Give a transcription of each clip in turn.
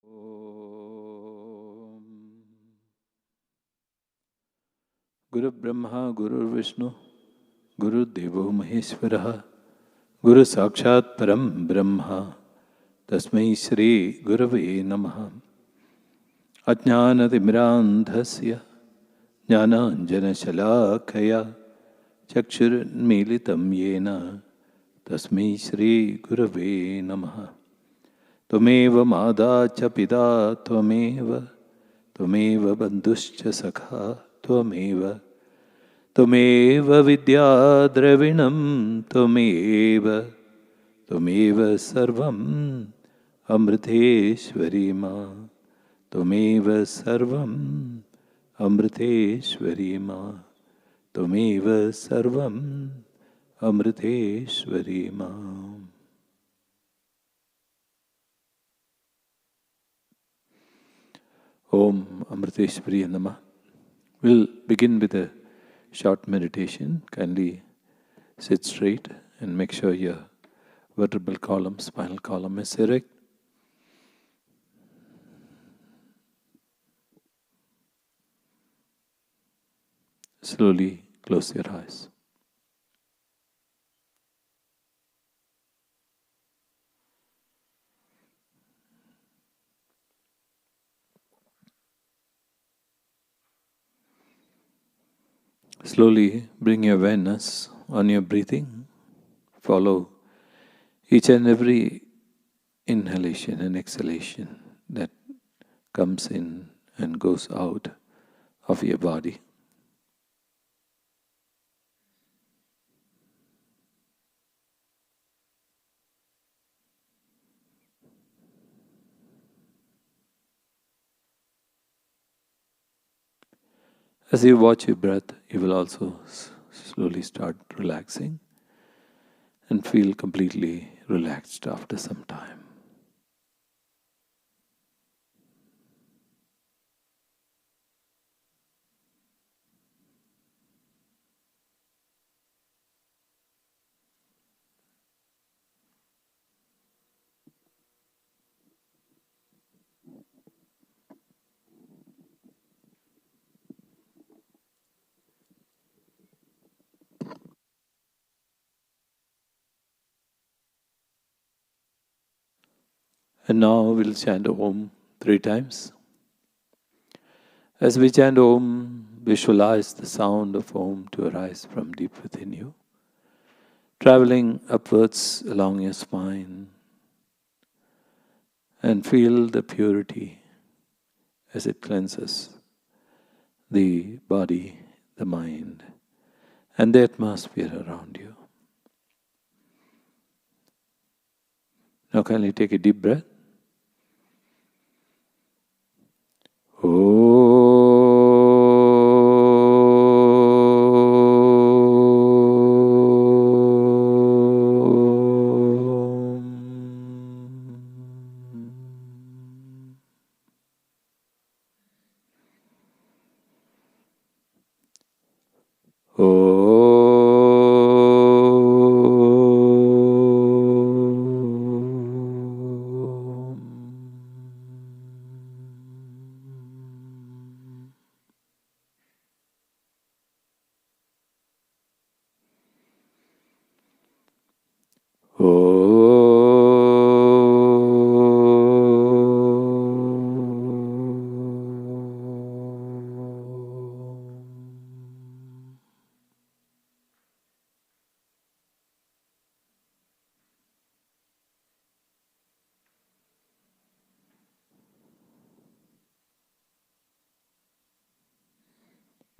Om Guru Brahma Guru Vishnu Guru Devo Maheshwaraha Guru Sakshat Param Brahma Tasmai Shri Gurave Namaha Ajnanatimirandhasya Jnananjana Shalakaya Chakshurmilitam Yena Tasmai Shri Gurave Namaha Tvameva Mada cha Pita Tvameva Tvameva Bandhuscha Sakha Tvameva Tvameva Vidya Dravinam Tvameva Tvameva Sarvam Amriteshwari Ma Tvameva Sarvam Amriteshwari Ma Tvameva Sarvam Amriteshwari Ma. Om Amriteshwari Namah. We'll begin with a short meditation. Kindly sit straight and make sure your vertebral column, spinal column is erect. Slowly close your eyes. Slowly bring your awareness on your breathing. Follow each and every inhalation and exhalation that comes in and goes out of your body. As you watch your breath, you will also slowly start relaxing and feel completely relaxed after some time. And now we'll chant Om 3 times. As we chant Om, visualize the sound of Om to arise from deep within you, traveling upwards along your spine, and feel the purity as it cleanses the body, the mind, and the atmosphere around you. Now kindly take a deep breath.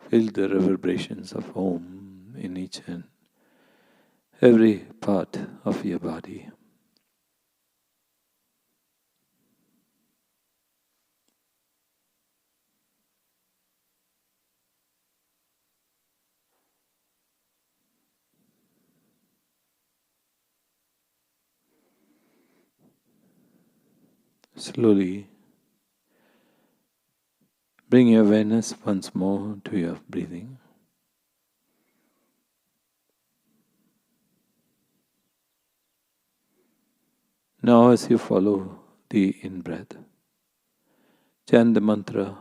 Feel the reverberations of Om in each and every part of your body. Slowly bring your awareness once more to your breathing. Now as you follow the in-breath, Chant the mantra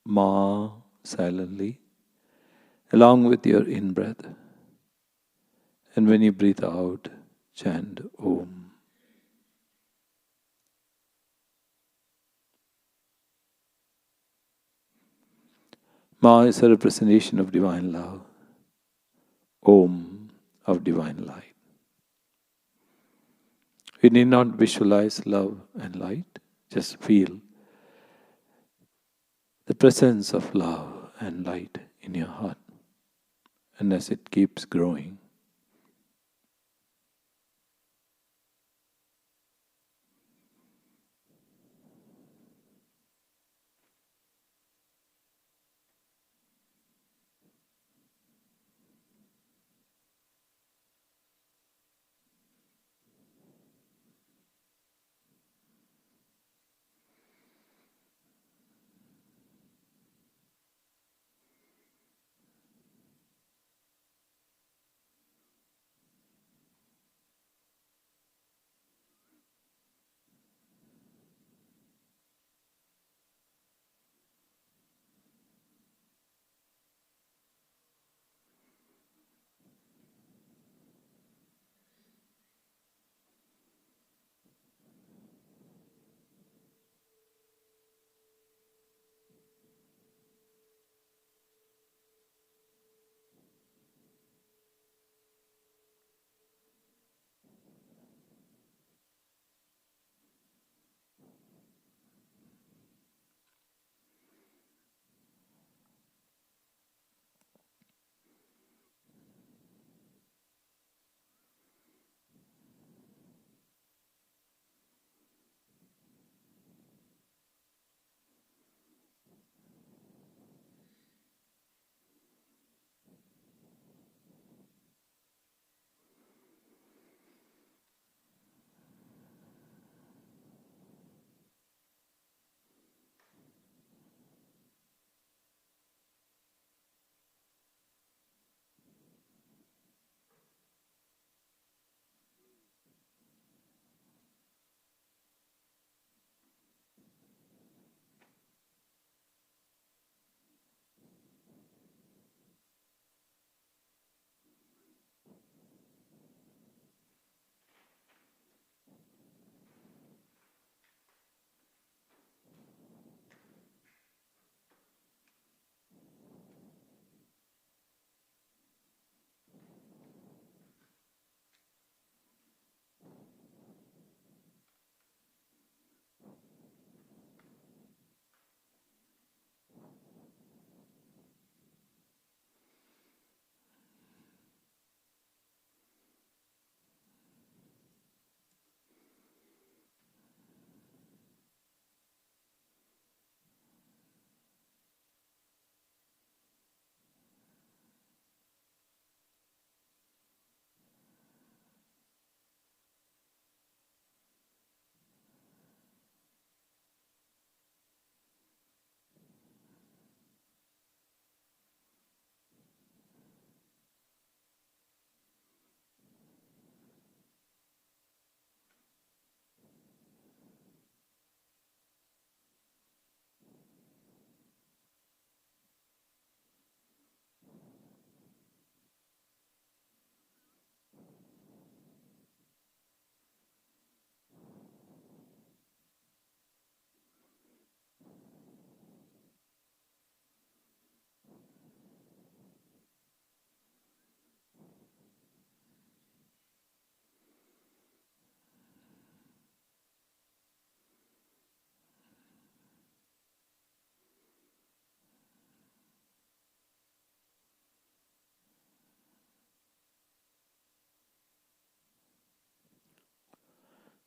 Ma silently along with your in-breath. And when you breathe out, chant Om. Ma is a representation of divine love. Om of divine light. We need not visualize love and light, just feel the presence of love and light in your heart. And as it keeps growing,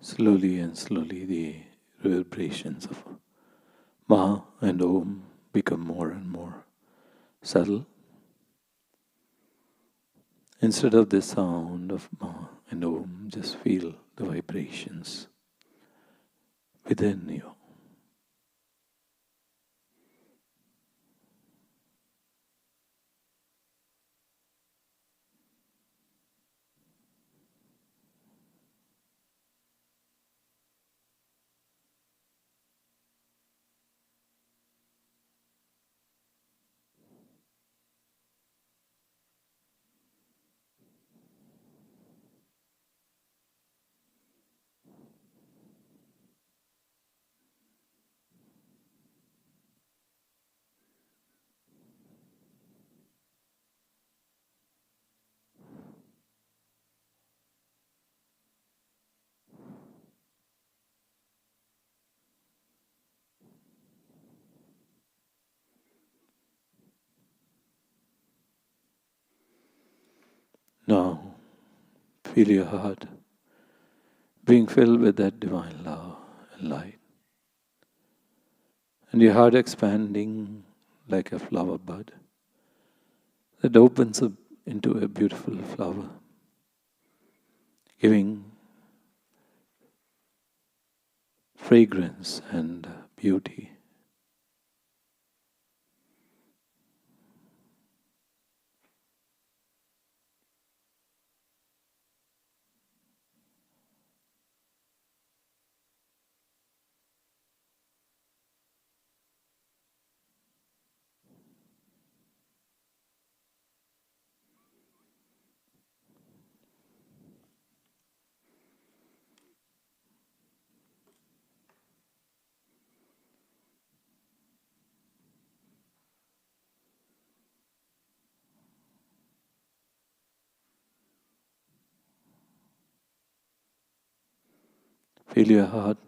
slowly and slowly the reverberations of Ma and Om become more and more subtle. Instead of the sound of Ma and Om, just feel the vibrations within you. Now, feel your heart being filled with that divine love and light. And your heart expanding like a flower bud that opens up into a beautiful flower, giving fragrance and beauty. Feel your heart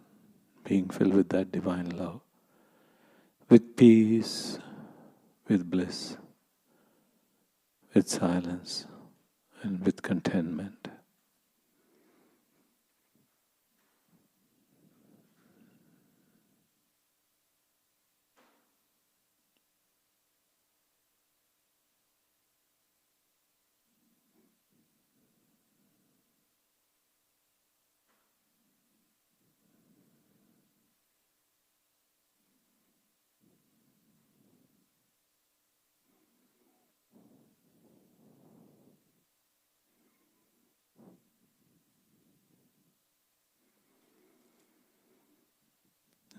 being filled with that divine love, with peace, with bliss, with silence, and with contentment.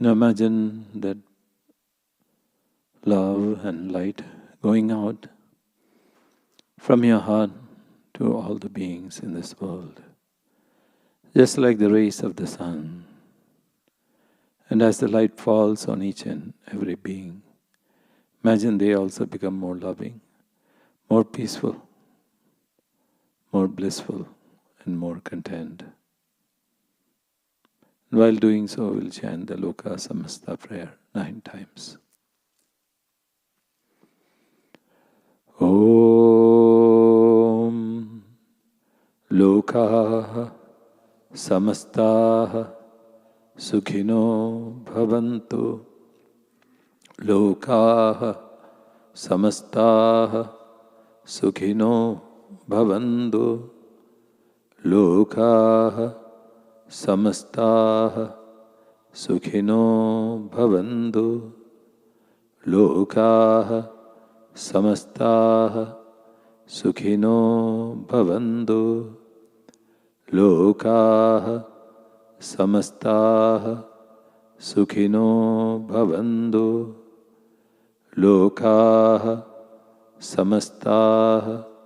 Now imagine that love and light going out from your heart to all the beings in this world, just like the rays of the sun. And as the light falls on each and every being, imagine they also become more loving, more peaceful, more blissful, and more content. And while doing so, we'll chant the Loka Samasta prayer 9 times. Om Loka Samasta Sukhino Bhavantu. Loka Samasta Sukhino Bhavantu. Loka Samasta Sukhino Bhavantu. Loka Samasta Sukhino Bhavantu. Loka Samasta Sukhino Bhavantu. Loka Samasta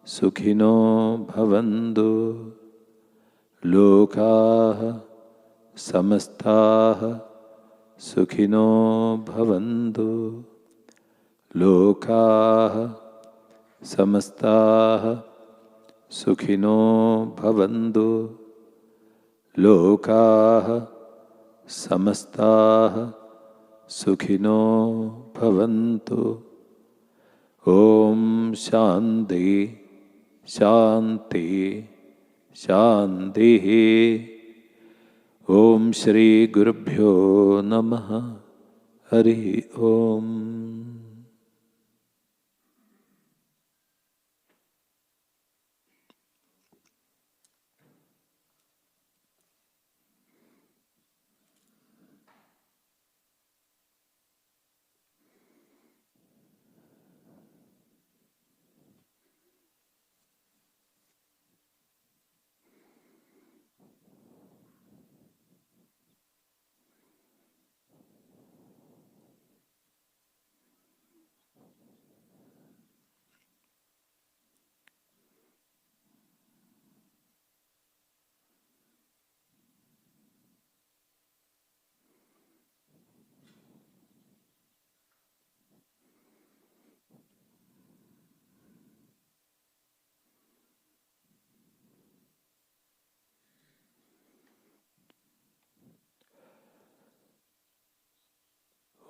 Sukhino Bhavantu. Loka Samasta Sukhino Bhavantu. Loka Samasta Sukhino Bhavantu. Loka Samasta Sukhino Bhavantu. Om Shanti Shanti Shanti. Om Shri Gurubhyo Namaha. Hari Om.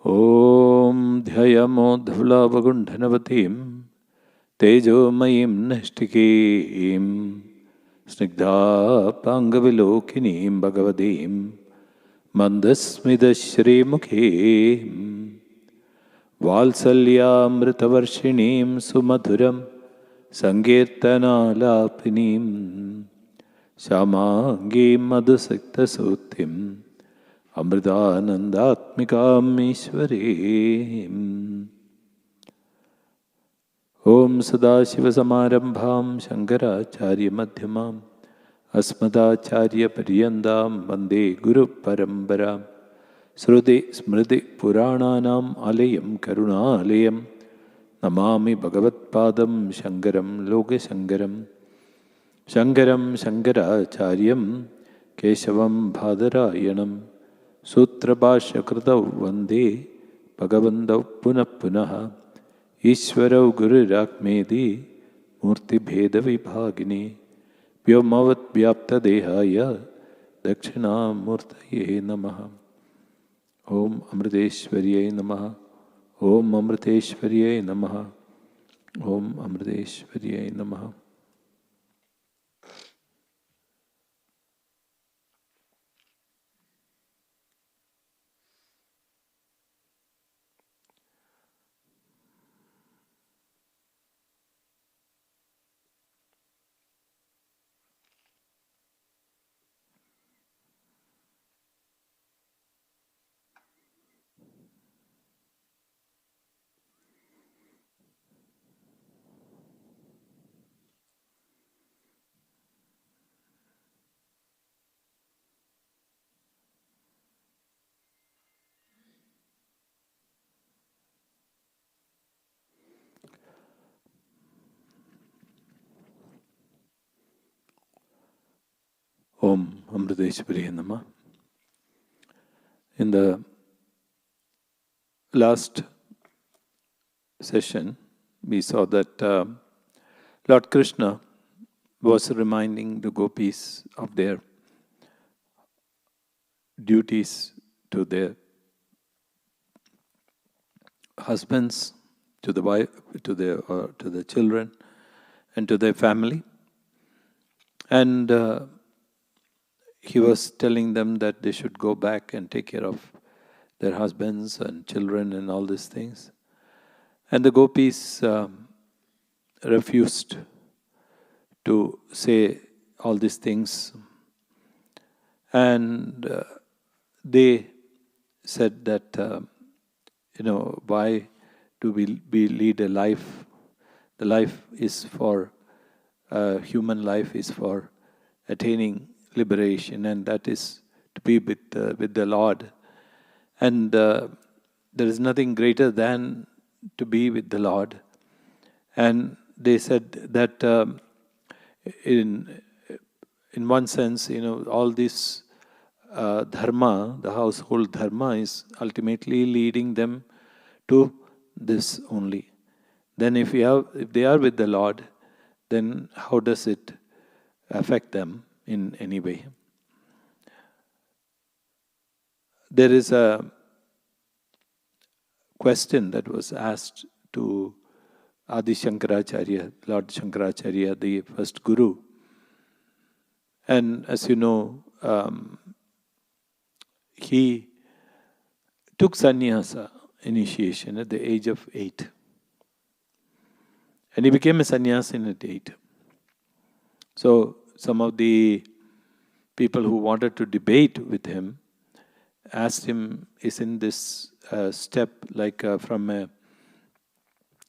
Om Dhyayamo Dhvlavagundhanavatim तेजोमयीं नष्टिकीं स्निग्धापाङ्गविलोकिनीं भगवतीं मन्दस्मितश्रीमुखीं वात्सल्यामृतवर्षिणीं सुमधुरं सङ्कीर्तनालापिनीं श्यामाङ्गीं मधुसिक्तसूक्तिम् अमृतानन्दात्मिकाम् ईश्वरीम्। ॐ सदाशिवसमारम्भां शङ्कराचार्यमध्यमाम् अस्मदाचार्यपर्यन्तां वन्दे गुरुपरम्परां। श्रुतिस्मृतिपुराणानाम् आलयं करुणालयं नमामि भगवत्पादं शङ्करं लोकशङ्करं। शङ्करं शङ्कराचार्यं केशवं बादरायणं सूत्रभाष्यकृतौ वन्दे भगवन्तौ पुनः पुनः। ईश्वरौ गुरुरात्मेति मूर्तिभेदविभागिने व्योमवद्व्याप्तदेहाय दक्षिणामूर्तये नमः। ॐ अमृतेश्वर्यै नमः। ॐ अमृतेश्वर्यै नमः। ॐ अमृतेश्वर्यै नमः। Om Amriteshwari Namah. In the last session, we saw that Lord Krishna was reminding the gopis of their duties to their husbands, to the wife, to the children, and to their family. And he was telling them that they should go back and take care of their husbands and children and all these things. And the gopis refused to say all these things. And they said that, why do we lead a life? The life is for, human life is for attaining liberation, and that is to be with the Lord. And there is nothing greater than to be with the Lord. And they said that in one sense, all this dharma, the household dharma, is ultimately leading them to this only. Then if they are with the Lord, then how does it affect them in any way? There is a question that was asked to Adi Shankaracharya, Lord Shankaracharya, the first guru. And as you know, he took sannyasa initiation at the age of 8. And he became a sannyasin at 8. So some of the people who wanted to debate with him asked him, isn't this step like from a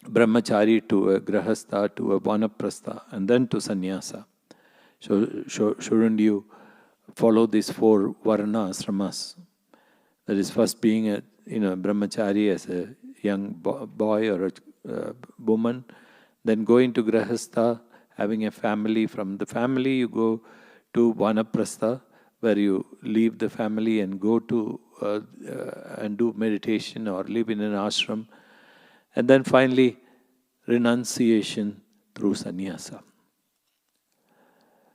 brahmachari to a grahastha to a vanaprastha and then to sannyasa? So shouldn't you follow these 4 varna asramas? That is, first being a brahmachari as a young boy or a woman, then going to grahastha, having a family. From the family you go to vanaprastha, where you leave the family and go to and do meditation or live in an ashram. And then finally, renunciation through sannyasa.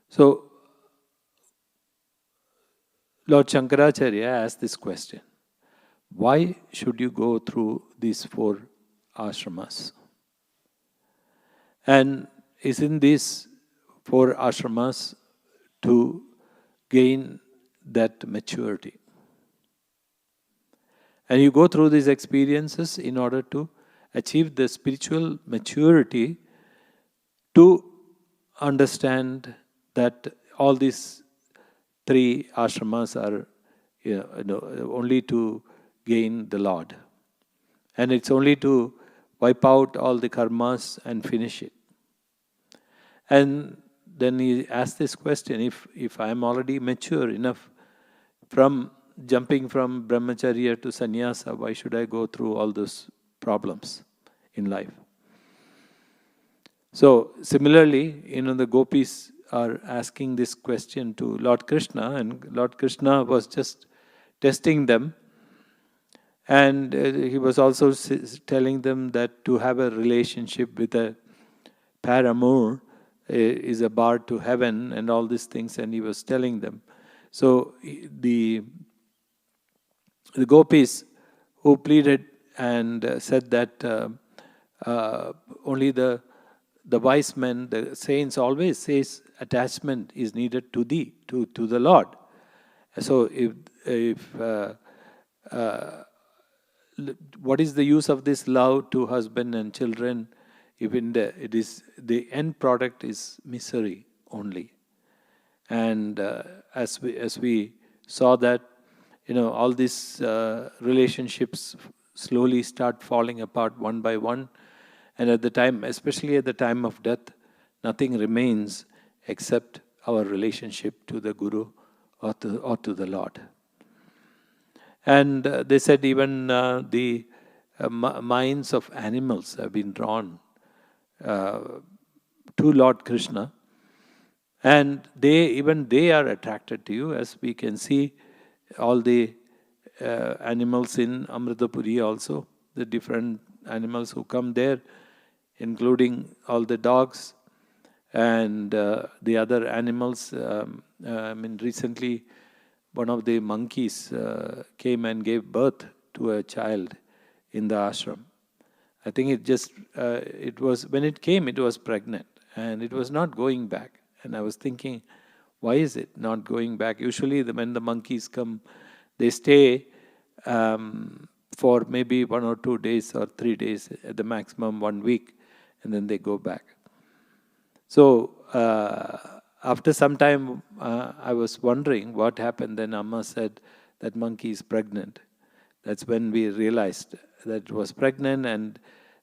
So, Lord Shankaracharya asked this question: why should you go through these 4 ashramas? And is in these 4 ashramas to gain that maturity. And you go through these experiences in order to achieve the spiritual maturity to understand that all these 3 ashramas are only to gain the Lord. And it's only to wipe out all the karmas and finish it. And then he asked this question, if I am already mature enough from jumping from brahmacharya to sannyasa, why should I go through all those problems in life? So similarly, the gopis are asking this question to Lord Krishna, and Lord Krishna was just testing them. And he was also telling them that to have a relationship with a paramour is a bar to heaven and all these things, and he was telling them. So the gopis who pleaded and said that only the wise men, the saints always says attachment is needed to thee, to the Lord. So if what is the use of this love to husband and children if the end product is misery only? And as we saw that, all these relationships slowly start falling apart one by one, and at the time, especially at the time of death, nothing remains except our relationship to the Guru or to the Lord. And they said even the minds of animals have been drawn to Lord Krishna, and they are attracted to you, as we can see all the animals in Amritapuri also, the different animals who come there, including all the dogs and the other animals. Recently one of the monkeys came and gave birth to a child in the ashram. I think it was, when it came, it was pregnant and it was not going back. And I was thinking, why is it not going back? Usually when the monkeys come, they stay for maybe 1 or 2 days or 3 days, at the maximum 1 week, and then they go back. So after some time, I was wondering what happened. Then Amma said that monkey is pregnant. That's when we realized that it was pregnant, and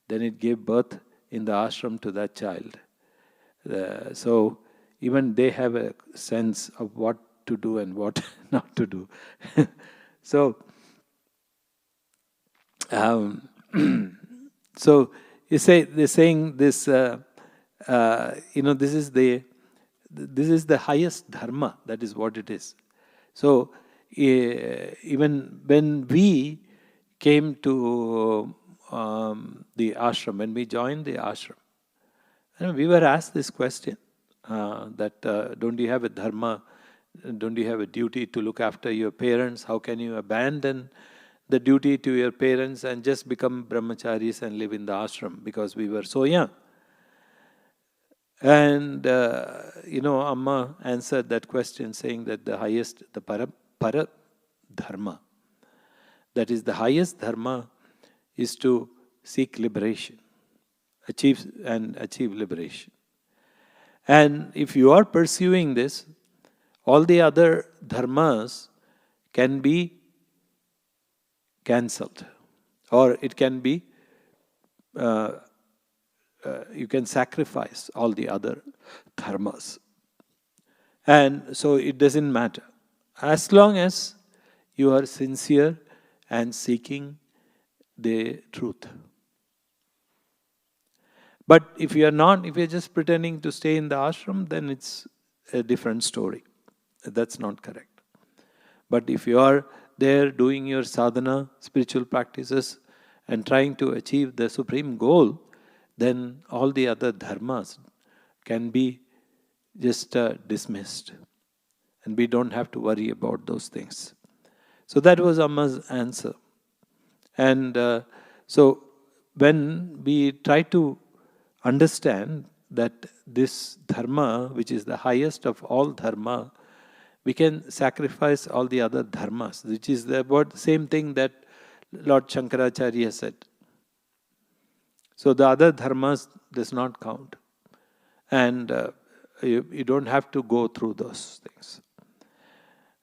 then it gave birth in the ashram to that child. So even they have a sense of what to do and what not to do. So so they're saying this. This is the highest dharma. That is what it is. So even when we came to the ashram, when we joined the ashram, we were asked this question that don't you have a dharma? Don't you have a duty to look after your parents? How can you abandon the duty to your parents and just become brahmacharis and live in the ashram? Because we were so young. And, Amma answered that question saying that the highest, the para dharma, that is the highest dharma, is to seek liberation, achieve liberation. And if you are pursuing this, all the other dharmas can be cancelled, or it can be you can sacrifice all the other dharmas. And so it doesn't matter. As long as you are sincere and seeking the truth. But if you are not, if you are just pretending to stay in the ashram, then it's a different story. That's not correct. But if you are there doing your sadhana, spiritual practices, and trying to achieve the supreme goal, then all the other dharmas can be just dismissed. And we don't have to worry about those things. So that was Amma's answer. And so when we try to understand that this dharma, which is the highest of all dharma, we can sacrifice all the other dharmas, which is about the same thing that Lord Shankaracharya said. So the other dharmas does not count. And you don't have to go through those things.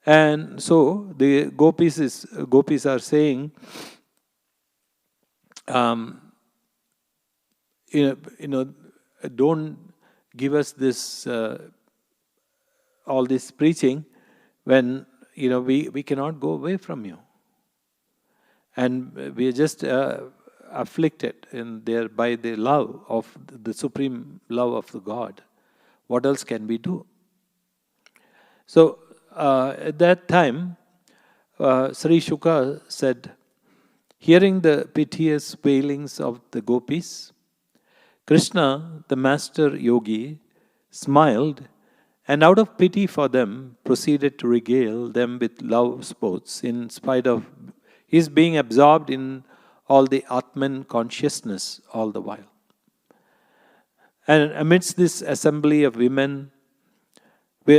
And so the gopis are saying, don't give us this all this preaching when we cannot go away from you, and we are just afflicted in there by the love of the supreme love of the God. What else can we do? So at that time, Sri Shuka said, hearing the piteous wailings of the gopis, Krishna, the master yogi, smiled and out of pity for them proceeded to regale them with love sports in spite of his being absorbed in all the Atman consciousness all the while. And amidst this assembly of women,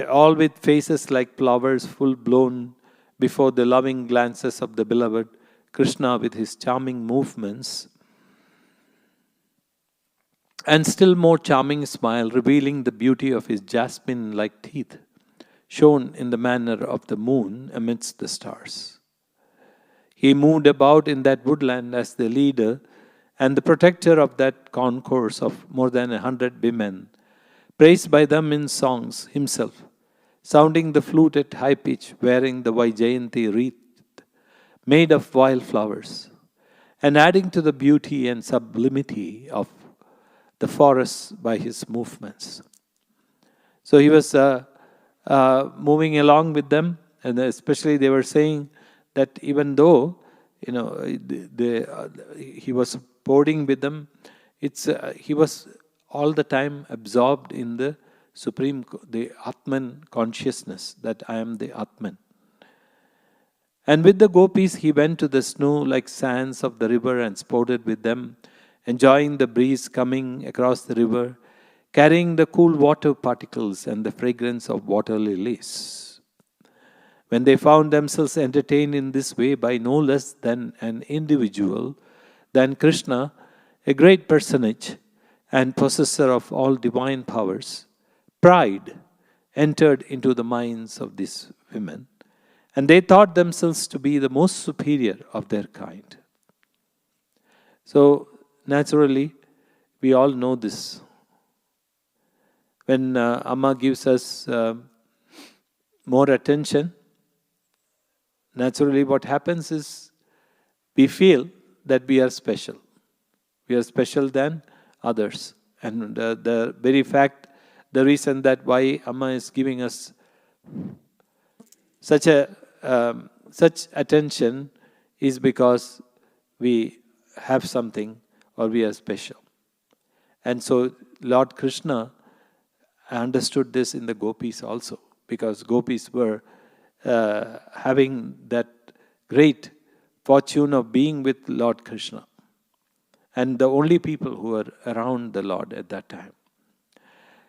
all with faces like flowers full blown before the loving glances of the beloved, Krishna with his charming movements and still more charming smile revealing the beauty of his jasmine-like teeth, shone in the manner of the moon amidst the stars. He moved about in that woodland as the leader and the protector of that concourse of more than 100 women, praised by them in songs himself, sounding the flute at high pitch, wearing the Vaijayanti wreath made of wildflowers, and adding to the beauty and sublimity of the forest by his movements. So he was moving along with them, and especially they were saying that even though he was sporting with them, he was all the time absorbed in the the Atman consciousness, that I am the Atman. And with the gopis, he went to the snow-like sands of the river and sported with them, enjoying the breeze coming across the river, carrying the cool water particles and the fragrance of water lilies. When they found themselves entertained in this way by no less than an individual than Krishna, a great personage and possessor of all divine powers, pride entered into the minds of these women, and they thought themselves to be the most superior of their kind. So, naturally, we all know this. When Amma gives us more attention, naturally what happens is we feel that we are special. We are special than others. And the very fact, the reason that why Amma is giving us such attention is because we have something or we are special. And so Lord Krishna understood this in the gopis also, because gopis were having that great fortune of being with Lord Krishna, and the only people who were around the Lord at that time.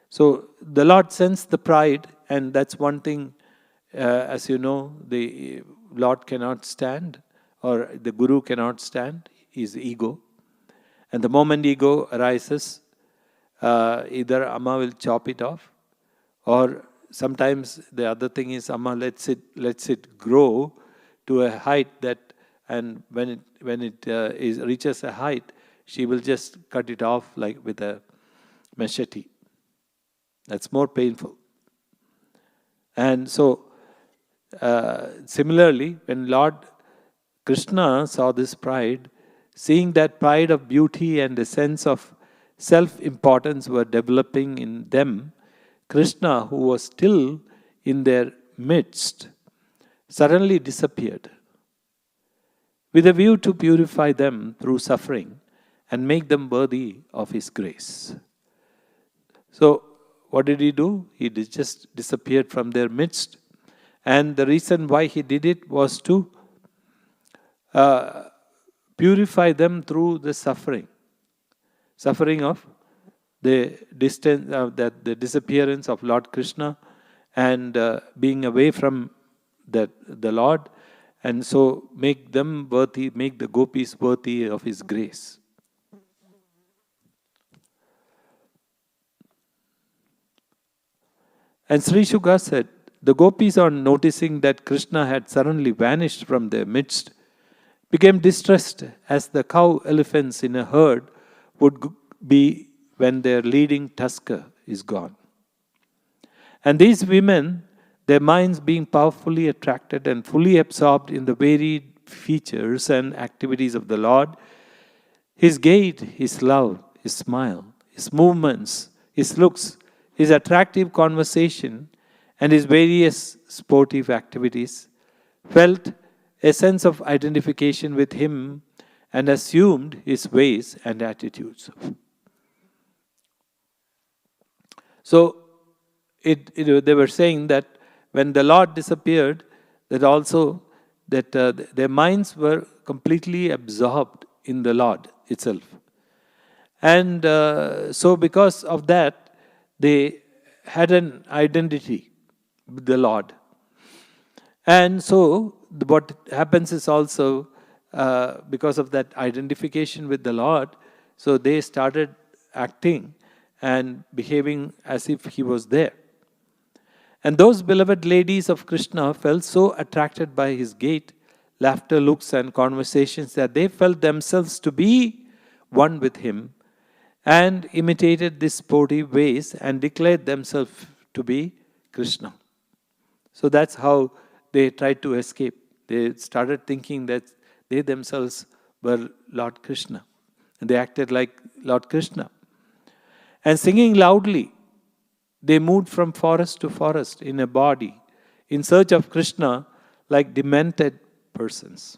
So the Lord sensed the pride, and that's one thing, as you know, the Lord cannot stand, or the Guru cannot stand, is ego. And the moment ego arises, either Amma will chop it off, or sometimes the other thing is Amma lets it grow to a height that, and when it reaches a height, she will just cut it off like with a machete. That's more painful. And so, similarly, when Lord Krishna saw this pride, seeing that pride of beauty and a sense of self-importance were developing in them, Krishna, who was still in their midst, suddenly disappeared, with a view to purify them through suffering and make them worthy of his grace. So, what did he do? He just disappeared from their midst. And the reason why he did it was to purify them through the suffering of the distance that the disappearance of Lord Krishna and being away from the Lord, and so make them worthy, make the gopis worthy of his grace. And Sri Shuka said, the gopis, on noticing that Krishna had suddenly vanished from their midst, became distressed as the cow elephants in a herd would be when their leading tusker is gone. And these women, their minds being powerfully attracted and fully absorbed in the varied features and activities of the Lord, his gait, his love, his smile, his movements, his looks, his attractive conversation, and his various sportive activities, felt a sense of identification with him and assumed his ways and attitudes. So they were saying that when the Lord disappeared, that also that their minds were completely absorbed in the Lord itself. And so because of that, they had an identity with the Lord. And so what happens is also, because of that identification with the Lord, so they started acting and behaving as if he was there. And those beloved ladies of Krishna felt so attracted by his gait, laughter, looks and conversations that they felt themselves to be one with him and imitated these sportive ways and declared themselves to be Krishna. So that's how they tried to escape. They started thinking that they themselves were Lord Krishna. And they acted like Lord Krishna. And singing loudly, they moved from forest to forest in a body in search of Krishna like demented persons.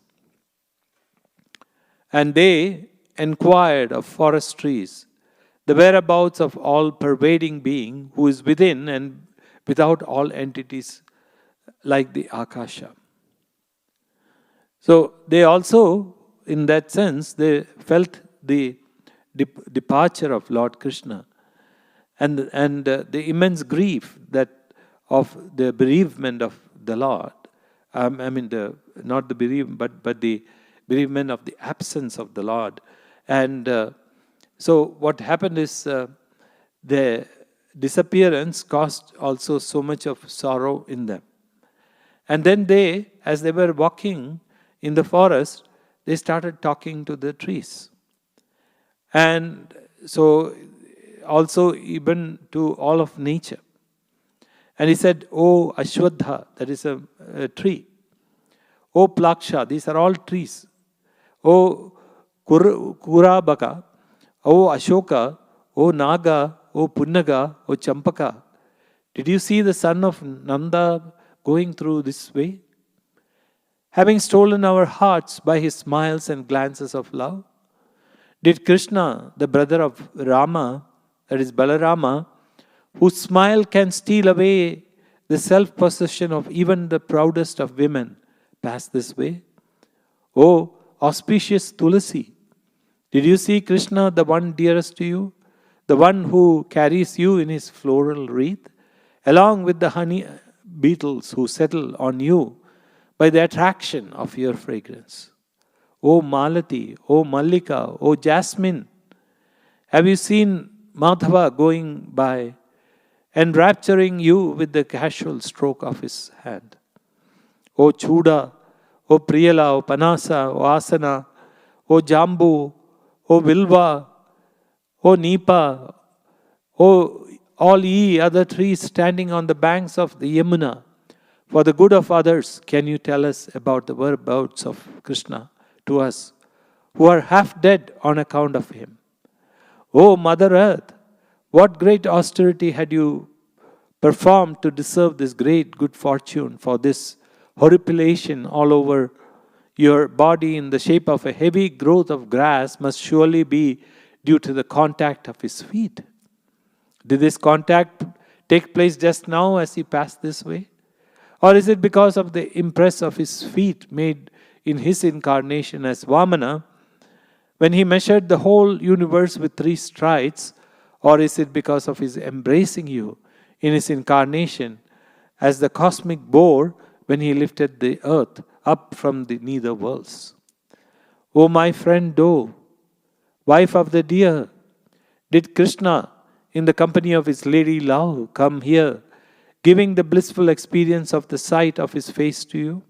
And they inquired of forest trees the whereabouts of all pervading being who is within and without all entities like the Akasha. So they also, in that sense, they felt the departure of Lord Krishna and the immense grief that of the bereavement of the Lord. Not the bereavement, but the bereavement of the absence of the Lord. And so what happened is the disappearance caused also so much of sorrow in them. And then they, as they were walking in the forest, they started talking to the trees. And so also even to all of nature. And he said, "Oh Ashwadha," that is a tree. "Oh Plaksha," these are all trees. "Oh Kurabaka," "Oh Ashoka," "Oh Naga," "Oh Punnaga," "Oh Champaka. Did you see the son of Nanda going through this way? Having stolen our hearts by his smiles and glances of love? Did Krishna, the brother of Rama, that is Balarama, whose smile can steal away the self-possession of even the proudest of women, pass this way? Oh auspicious Tulasi, did you see Krishna, the one dearest to you, the one who carries you in his floral wreath, along with the honey beetles who settle on you by the attraction of your fragrance? O Malati, O Mallika, O Jasmine, have you seen Madhava going by, enrapturing you with the casual stroke of his hand? O Chuda, O Priyala, O Panasa, O Asana, O Jambu, O Vilva, O Nipa, O all ye other trees standing on the banks of the Yamuna, for the good of others, can you tell us about the whereabouts of Krishna to us, who are half dead on account of him? O Mother Earth, what great austerity had you performed to deserve this great good fortune, for this horripilation all over your body in the shape of a heavy growth of grass must surely be due to the contact of his feet. Did this contact take place just now as he passed this way? Or is it because of the impress of his feet made in his incarnation as Vamana, when he measured the whole universe with 3 strides, Or is it because of his embracing you in his incarnation as the cosmic boar when he lifted the earth up from the nether worlds? O my friend doe, wife of the deer, did Krishna, in the company of his lady love, come here, giving the blissful experience of the sight of his face to you?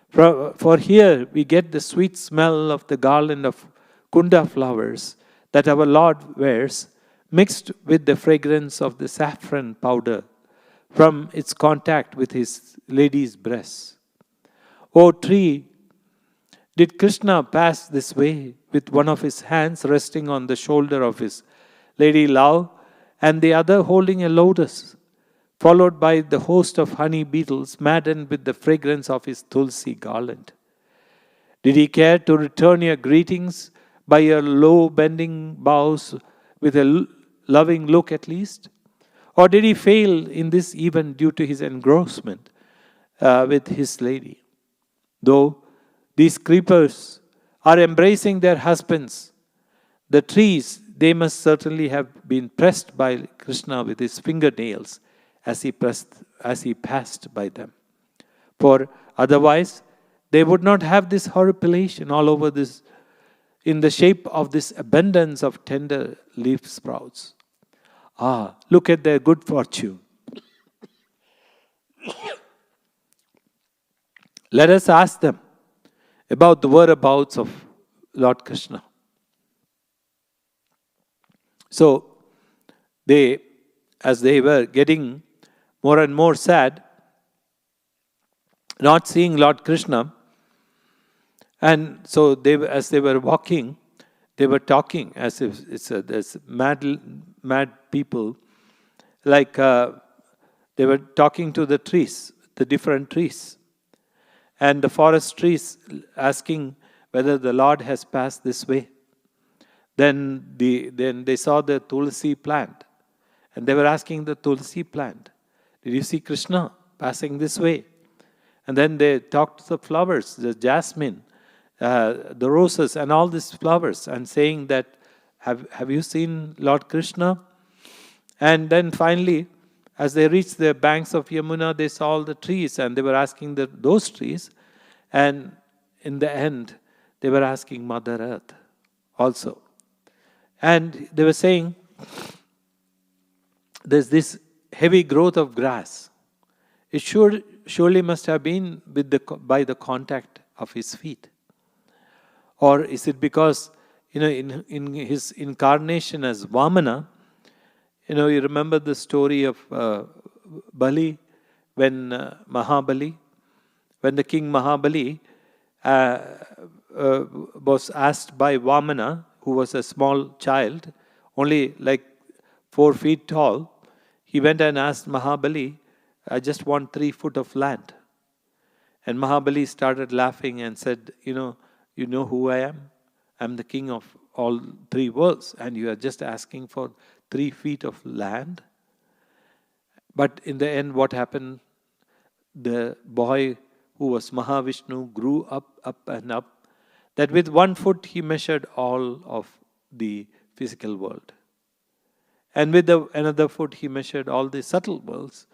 For here we get the sweet smell of the garland of kunda flowers that our Lord wears, mixed with the fragrance of the saffron powder from its contact with his lady's breast. O tree, did Krishna pass this way with one of his hands resting on the shoulder of his lady love and the other holding a lotus, followed by the host of honey beetles maddened with the fragrance of his tulsi garland? Did he care to return your greetings by your low bending bows with a loving look at least? Or did he fail in this even due to his engrossment with his lady? Though these creepers are embracing their husbands, the trees, they must certainly have been pressed by Krishna with his fingernails as he passed by them. For otherwise, they would not have this horripilation all over this, in the shape of this abundance of tender leaf sprouts. Ah, look at their good fortune. Let us ask them about the whereabouts of Lord Krishna. So, as they were getting more and more sad, not seeing Lord Krishna, and so as they were walking, they were talking as if there's mad people, like they were talking to the trees, the different trees, and the forest trees asking whether the Lord has passed this way. Then they saw the tulsi plant, and they were asking the tulsi plant, "Did you see Krishna passing this way?" And then they talked to the flowers, the jasmine, the roses, and all these flowers, and saying that, have you seen Lord Krishna? And then finally, as they reached the banks of Yamuna, they saw all the trees, and they were asking those trees. And in the end, they were asking Mother Earth also. And they were saying, there's this heavy growth of grass. It surely must have been by the contact of his feet. Or is it because, in his incarnation as Vamana, you remember the story of Bali, when Mahabali, when the king Mahabali was asked by Vamana, who was a small child, only like 4 feet tall, he went and asked Mahabali, "I just want 3 foot of land." And Mahabali started laughing and said, you know who I am? I'm the king of all 3 worlds, and you are just asking for 3 feet of land? But in the end, what happened? The boy who was Mahavishnu grew up and up, that with 1 foot he measured all of the physical world. And with another foot he measured all the subtle worlds.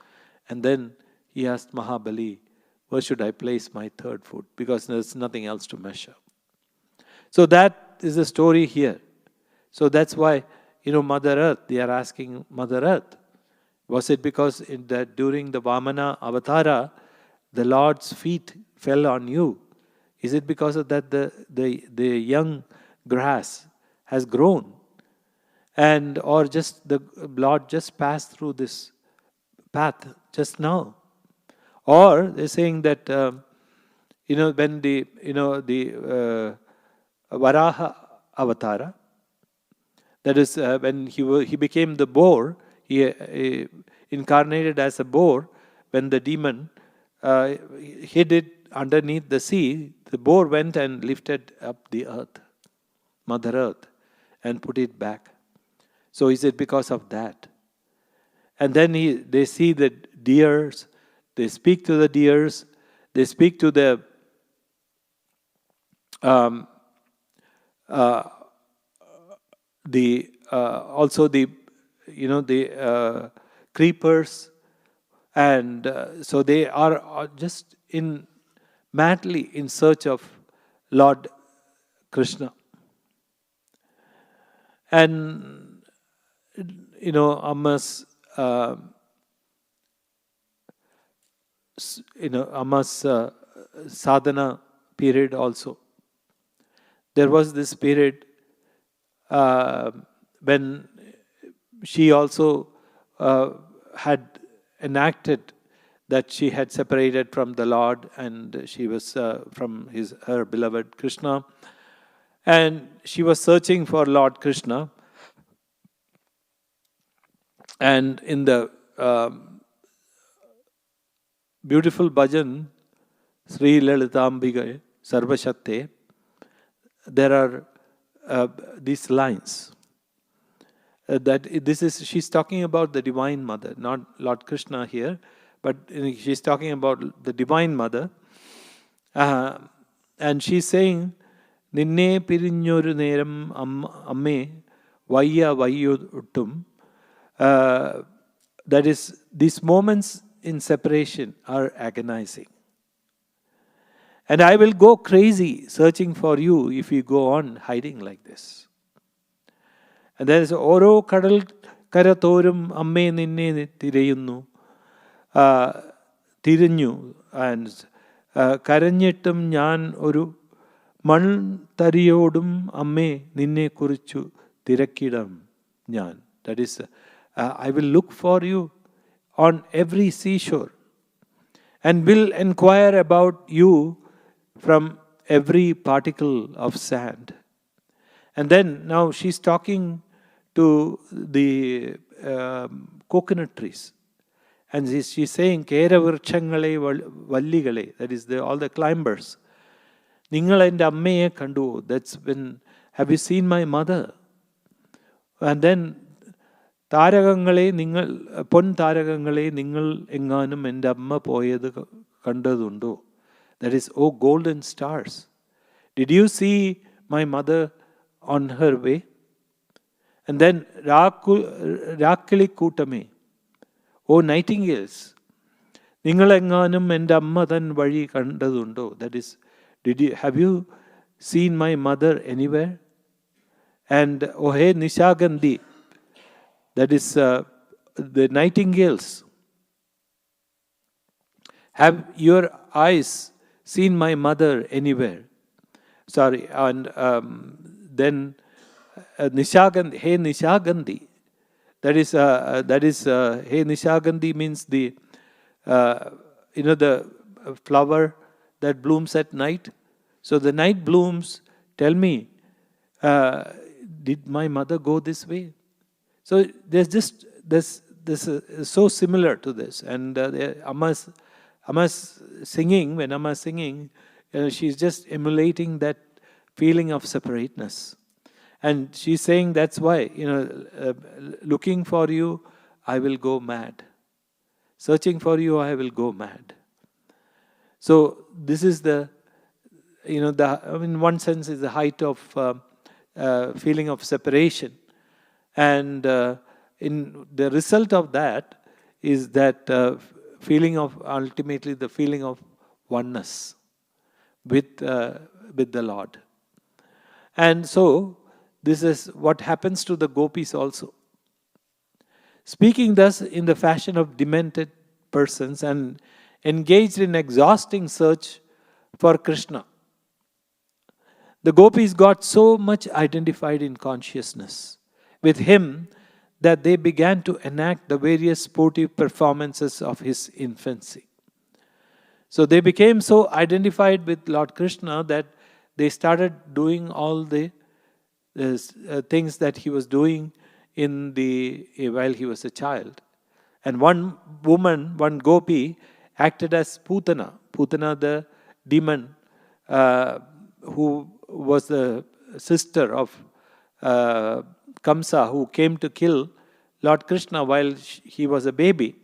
And then he asked Mahabali, "Where should I place my 3rd foot? Because there's nothing else to measure." So that is the story here. So that's why, Mother Earth, they are asking Mother Earth. Was it because that during the Vamana Avatara, the Lord's feet fell on you? Is it because of that the young grass has grown? Or just the Lord just passed through this path just now? Or they're saying that, when the Varaha Avatara, that is, when he became the boar, he incarnated as a boar. When the demon hid it underneath the sea, the boar went and lifted up the earth, Mother Earth, and put it back. So is it because of that? And then they see the deers, they speak to the deers, they speak to the also the the creepers, and so they are just madly in search of Lord Krishna. And Amma's sadhana period also. There was this period when she also had enacted that she had separated from the Lord, and she was from her beloved Krishna, and she was searching for Lord Krishna. And in the beautiful bhajan, Sri Lalitambiga Sarvashakte, there are these lines. She's talking about the Divine Mother, not Lord Krishna here, but she's talking about the Divine Mother. And she's saying, Ninne pirinyoru neram amme vayya vayyottum. That is, these moments in separation are agonizing. And I will go crazy searching for you if you go on hiding like this. And there is Oro Kadal Karatorum Amme Ninne Tirayunnu Tiranyu and Karanyettum Nyan Oru Man Tariyodum Amme Ninne Kurichu Tirakidam Nyan. That is, I will look for you on every seashore and will inquire about you from every particle of sand. And then now she's talking to the coconut trees. And she's saying, Kera Virchangale Valligale, that is all the climbers. Ningal and Ammeye Kandu, that's when, have you seen my mother? And then Taragangale, Ningal, Pon Taragangale, Ningal Enganum and Amma Poyed Kandadundo. That is, oh golden stars. Did you see my mother on her way? And then Rakili Kutame, oh nightingales, Ningalanganum and Ammadan Vadi Kandadundo. That is, have you seen my mother anywhere? And oh hey Nishagandhi, that is the nightingales. Have your eyes seen my mother anywhere? Sorry, and then Nishagandhi, hey Nishagandhi. That is hey Nishagandhi means the the flower that blooms at night. So the night blooms. Tell me, did my mother go this way? So there's just this is so similar to this, and Amma's singing. When Amma's singing, she's just emulating that feeling of separateness. And she's saying that's why, looking for you, I will go mad. Searching for you, I will go mad. So this is in one sense, is the height of feeling of separation. And in the result of that is that ultimately the feeling of oneness with the Lord. And so, this is what happens to the gopis also. Speaking thus in the fashion of demented persons and engaged in exhausting search for Krishna, the gopis got so much identified in consciousness with him that they began to enact the various sportive performances of his infancy. So they became so identified with Lord Krishna that they started doing all the things that he was doing while he was a child. And one woman, one gopi, acted as Putana. Putana, the demon, who was the sister of Kamsa, who came to kill Lord Krishna while he was a baby.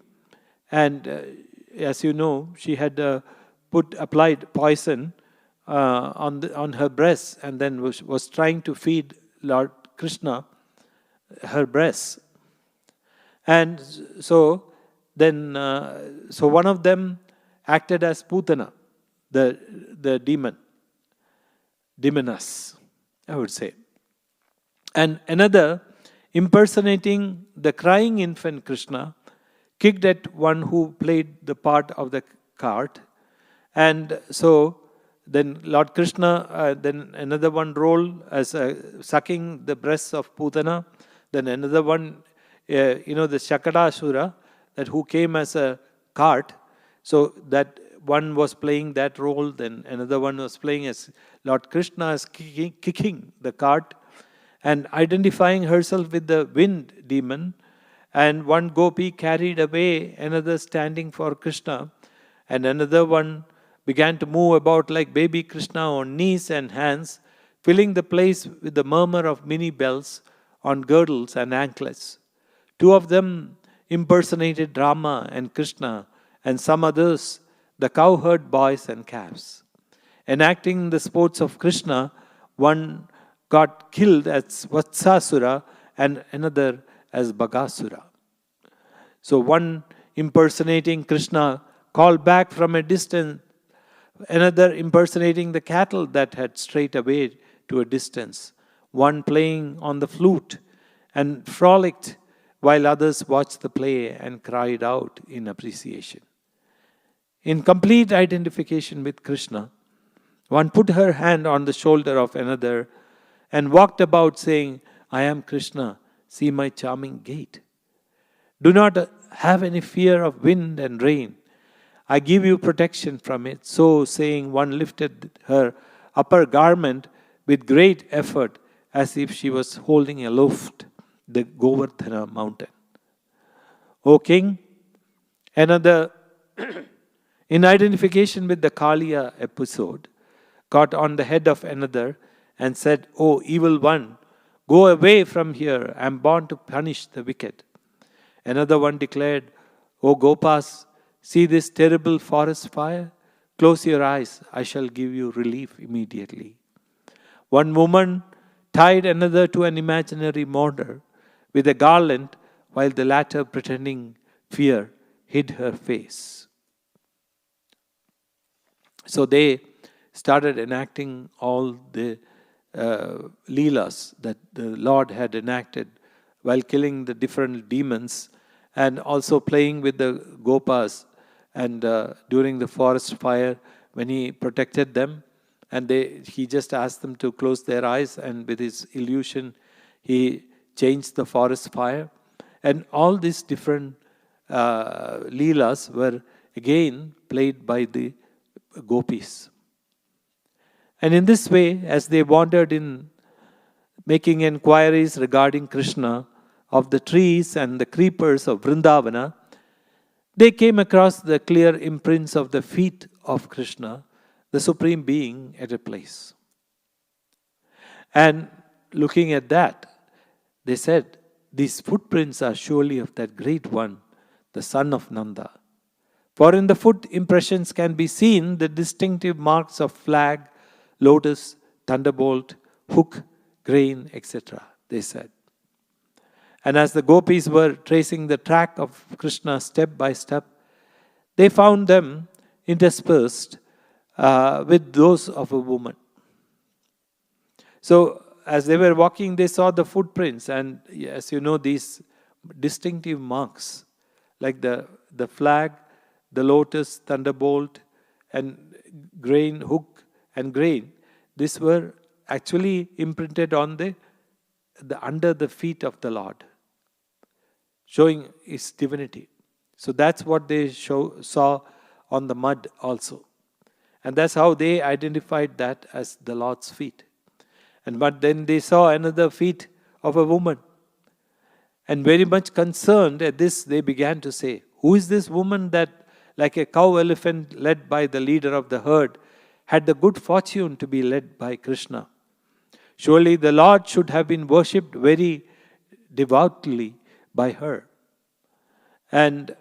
And as you know, she had applied poison on her breasts, and then was trying to feed Lord Krishna her breasts. And so then, so one of them acted as Putana, the demoness, I would say. And another, impersonating the crying infant Krishna, kicked at one who played the part of the cart. And so then Lord Krishna, then another one role as sucking the breasts of Putana. Then another one, the Shakadasura, that who came as a cart. So that one was playing that role. Then another one was playing as Lord Krishna as kicking the cart and identifying herself with the wind demon. And one gopi carried away another standing for Krishna. And another one began to move about like baby Krishna on knees and hands, filling the place with the murmur of many bells on girdles and anklets. Two of them impersonated Rama and Krishna, and some others the cowherd boys and calves. Enacting the sports of Krishna, one got killed as Vatsasura and another as Bhagasura. So one impersonating Krishna called back from a distance, another impersonating the cattle that had strayed away to a distance, one playing on the flute and frolicked while others watched the play and cried out in appreciation. In complete identification with Krishna, one put her hand on the shoulder of another and walked about saying, I am Krishna, see my charming gait. Do not have any fear of wind and rain. I give you protection from it. So saying, one lifted her upper garment with great effort as if she was holding aloft the Govardhana mountain. O king, another in identification with the Kaliya episode, got on the head of another and said, O evil one, go away from here. I am born to punish the wicked. Another one declared, O Gopas, see this terrible forest fire? Close your eyes, I shall give you relief immediately. One woman tied another to an imaginary mortar with a garland, while the latter, pretending fear, hid her face. So they started enacting all the leelas that the Lord had enacted while killing the different demons and also playing with the gopas. And during the forest fire, when he protected them, and he just asked them to close their eyes, and with his illusion, he changed the forest fire. And all these different leelas were again played by the gopis. And in this way, as they wandered in making inquiries regarding Krishna of the trees and the creepers of Vrindavana, they came across the clear imprints of the feet of Krishna, the Supreme Being, at a place. And looking at that, they said, these footprints are surely of that great one, the son of Nanda. For in the foot impressions can be seen the distinctive marks of flag, lotus, thunderbolt, hook, grain, etc., they said. And as the gopis were tracing the track of Krishna step by step, they found them interspersed with those of a woman. So as they were walking, they saw the footprints, and as you know, these distinctive marks, like the flag, the lotus, thunderbolt, and grain, hook, and grain, these were actually imprinted on the under the feet of the Lord, showing his divinity. So that's what they saw on the mud also. And that's how they identified that as the Lord's feet. But then they saw another feet of a woman. And very much concerned at this, they began to say, who is this woman that, like a cow elephant led by the leader of the herd, had the good fortune to be led by Krishna? Surely the Lord should have been worshipped very devoutly by her. And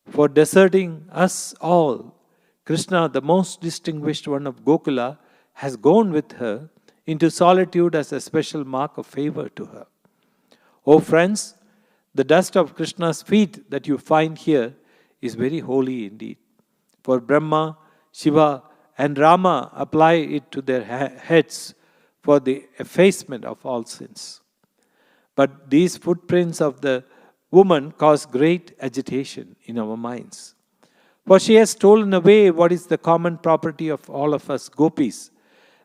for deserting us all, Krishna, the most distinguished one of Gokula, has gone with her into solitude as a special mark of favor to her. Oh friends, The dust of Krishna's feet that you find here is very holy indeed. For Brahma, Shiva, and Rama apply it to their heads for the effacement of all sins. But these footprints of the woman cause great agitation in our minds. For she has stolen away what is the common property of all of us gopis,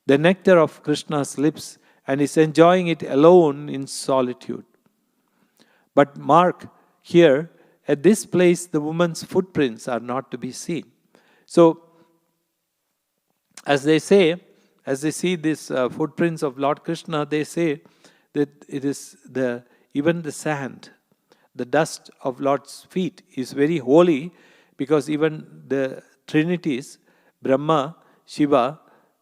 the nectar of Krishna's lips, and is enjoying it alone in solitude. But mark here, at this place, the woman's footprints are not to be seen. So, as they see these footprints of Lord Krishna, they say that it is even the sand, the dust of Lord's feet is very holy, because even the trinities, Brahma, Shiva,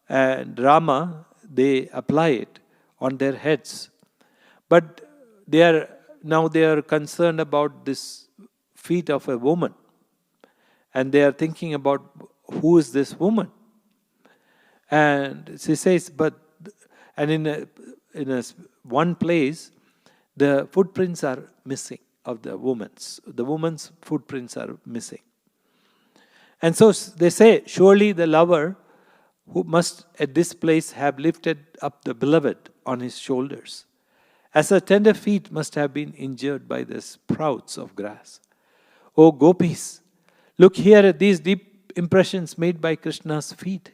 and Rama, they apply it on their heads. But they are concerned about this feet of a woman, and they are thinking about who is this woman. And she says, in one place, the footprints are missing of the woman's. The woman's footprints are missing. And so they say, surely the lover who must at this place have lifted up the beloved on his shoulders, as her tender feet must have been injured by the sprouts of grass. O gopis, look here at these deep impressions made by Krishna's feet.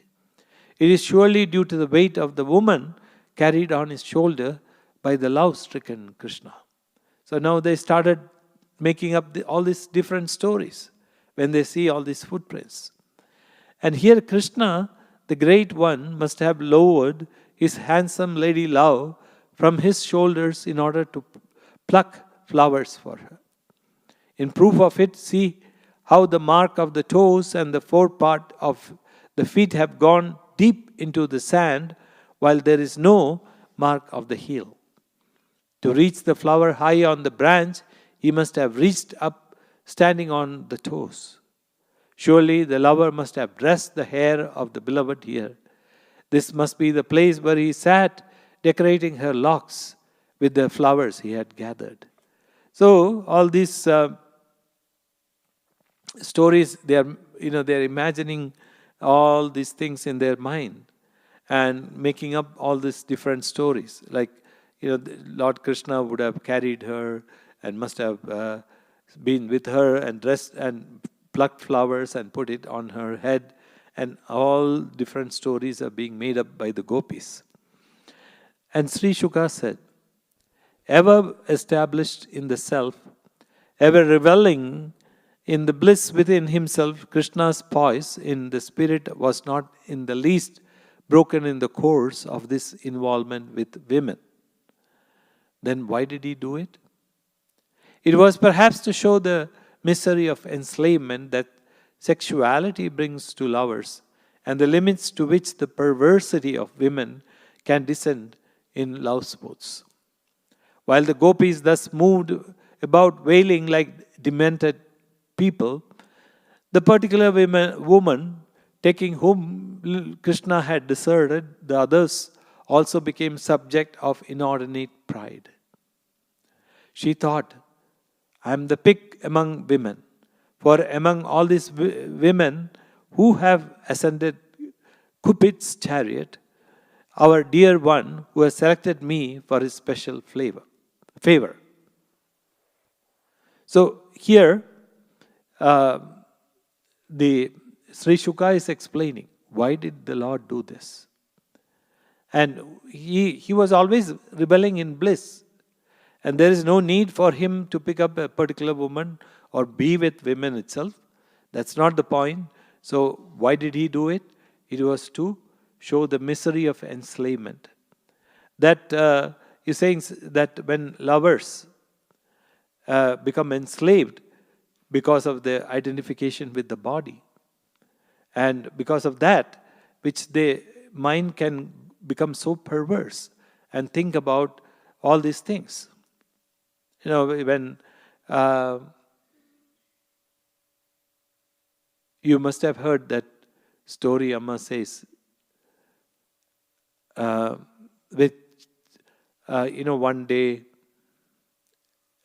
It is surely due to the weight of the woman carried on his shoulder by the love-stricken Krishna. So now they started making up all these different stories when they see all these footprints. And here Krishna, the great one, must have lowered his handsome lady love from his shoulders in order to pluck flowers for her. In proof of it, see how the mark of the toes and the forepart of the feet have gone deep into the sand, while there is no mark of the heel. To reach the flower high on the branch, he must have reached up, standing on the toes. Surely the lover must have dressed the hair of the beloved here. This must be the place where he sat, decorating her locks with the flowers he had gathered. So all these stories, they're imagining all these things in their mind and making up all these different stories. Like, Lord Krishna would have carried her and must have been with her and dressed and plucked flowers and put it on her head, and all different stories are being made up by the gopis. And Sri Shuka said, ever established in the self, ever reveling in the bliss within himself, Krishna's poise in the spirit was not in the least broken in the course of this involvement with women. Then why did he do it? It was perhaps to show the misery of enslavement that sexuality brings to lovers, and the limits to which the perversity of women can descend in love sports. While the gopis thus moved about wailing like demented people, the particular woman, taking whom Krishna had deserted, the others also became subject of inordinate pride. She thought, I am the pick among women, for among all these women who have ascended Cupid's chariot, our dear one who has selected me for his special favor. So here, the Sri Shuka is explaining, why did the Lord do this? And he was always rebelling in bliss. And there is no need for him to pick up a particular woman or be with women itself. That's not the point. So why did he do it? It was to show the misery of enslavement. That he's saying that when lovers become enslaved because of their identification with the body, and because of that, which the mind can become so perverse and think about all these things. When you must have heard that story Amma says, one day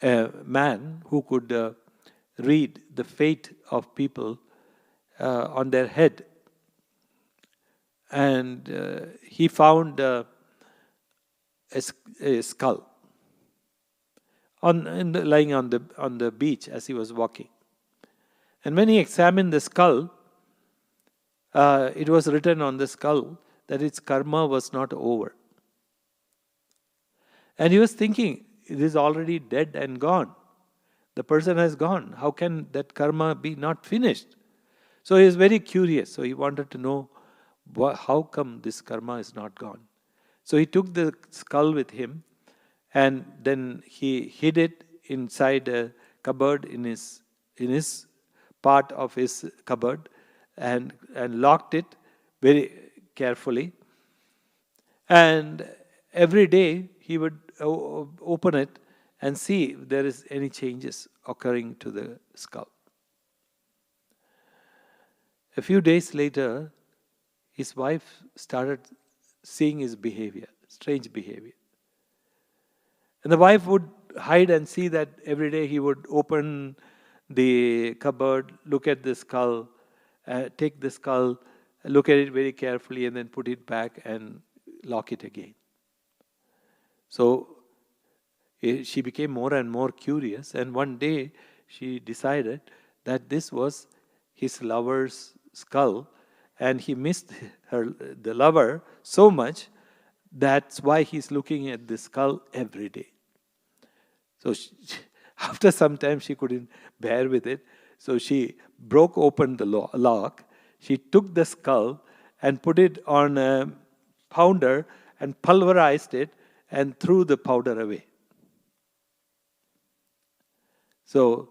a man who could read the fate of people on their head. And he found a skull lying on the beach as he was walking. And when he examined the skull, it was written on the skull that its karma was not over. And he was thinking, it is already dead and gone. The person has gone. How can that karma be not finished? So he was very curious. So he wanted to know how come this karma is not gone. So he took the skull with him, and then he hid it inside a cupboard in his part of his cupboard, and locked it very carefully. And every day he would open it and see if there is any changes occurring to the skull. A few days later, his wife started seeing his behavior, strange behavior. And the wife would hide and see that every day he would open the cupboard, look at the skull, take the skull, look at it very carefully, and then put it back and lock it again. So she became more and more curious, and one day she decided that this was his lover's skull, and he missed the lover so much, that's why he's looking at the skull every day. So after some time she couldn't bear with it, so she broke open the lock, she took the skull and put it on a pounder and pulverized it and threw the powder away. So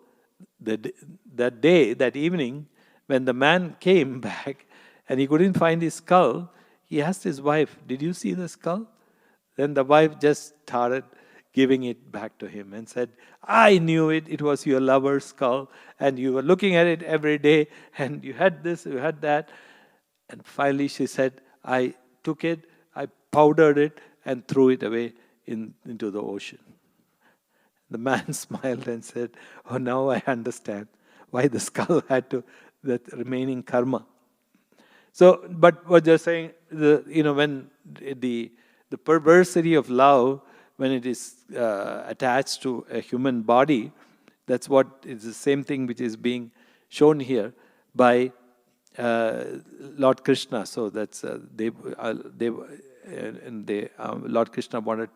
that evening, when the man came back and he couldn't find his skull, he asked his wife, "Did you see the skull?" Then the wife just started giving it back to him and said, "I knew it. It was your lover's skull, and you were looking at it every day, and you had this, you had that." And finally she said, "I took it, I powdered it, and threw it away into the ocean." The man smiled and said, "Oh, now I understand why the skull had that remaining karma." So, but what they're saying, when the perversity of love, when it is attached to a human body, that's what is the same thing which is being shown here by Lord Krishna. So that's Lord Krishna wanted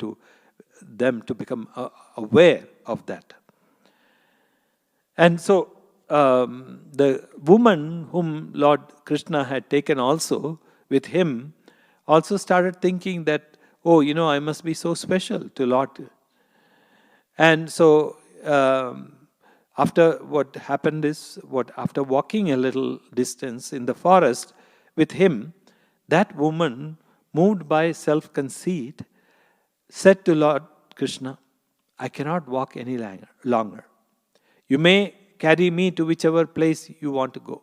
them to become aware of that. And so the woman whom Lord Krishna had taken also with him also started thinking that, oh, I must be so special to Lord. And so after what happened is, after walking a little distance in the forest with him, that woman, moved by self-conceit, said to Lord Krishna, "I cannot walk any longer. You may carry me to whichever place you want to go."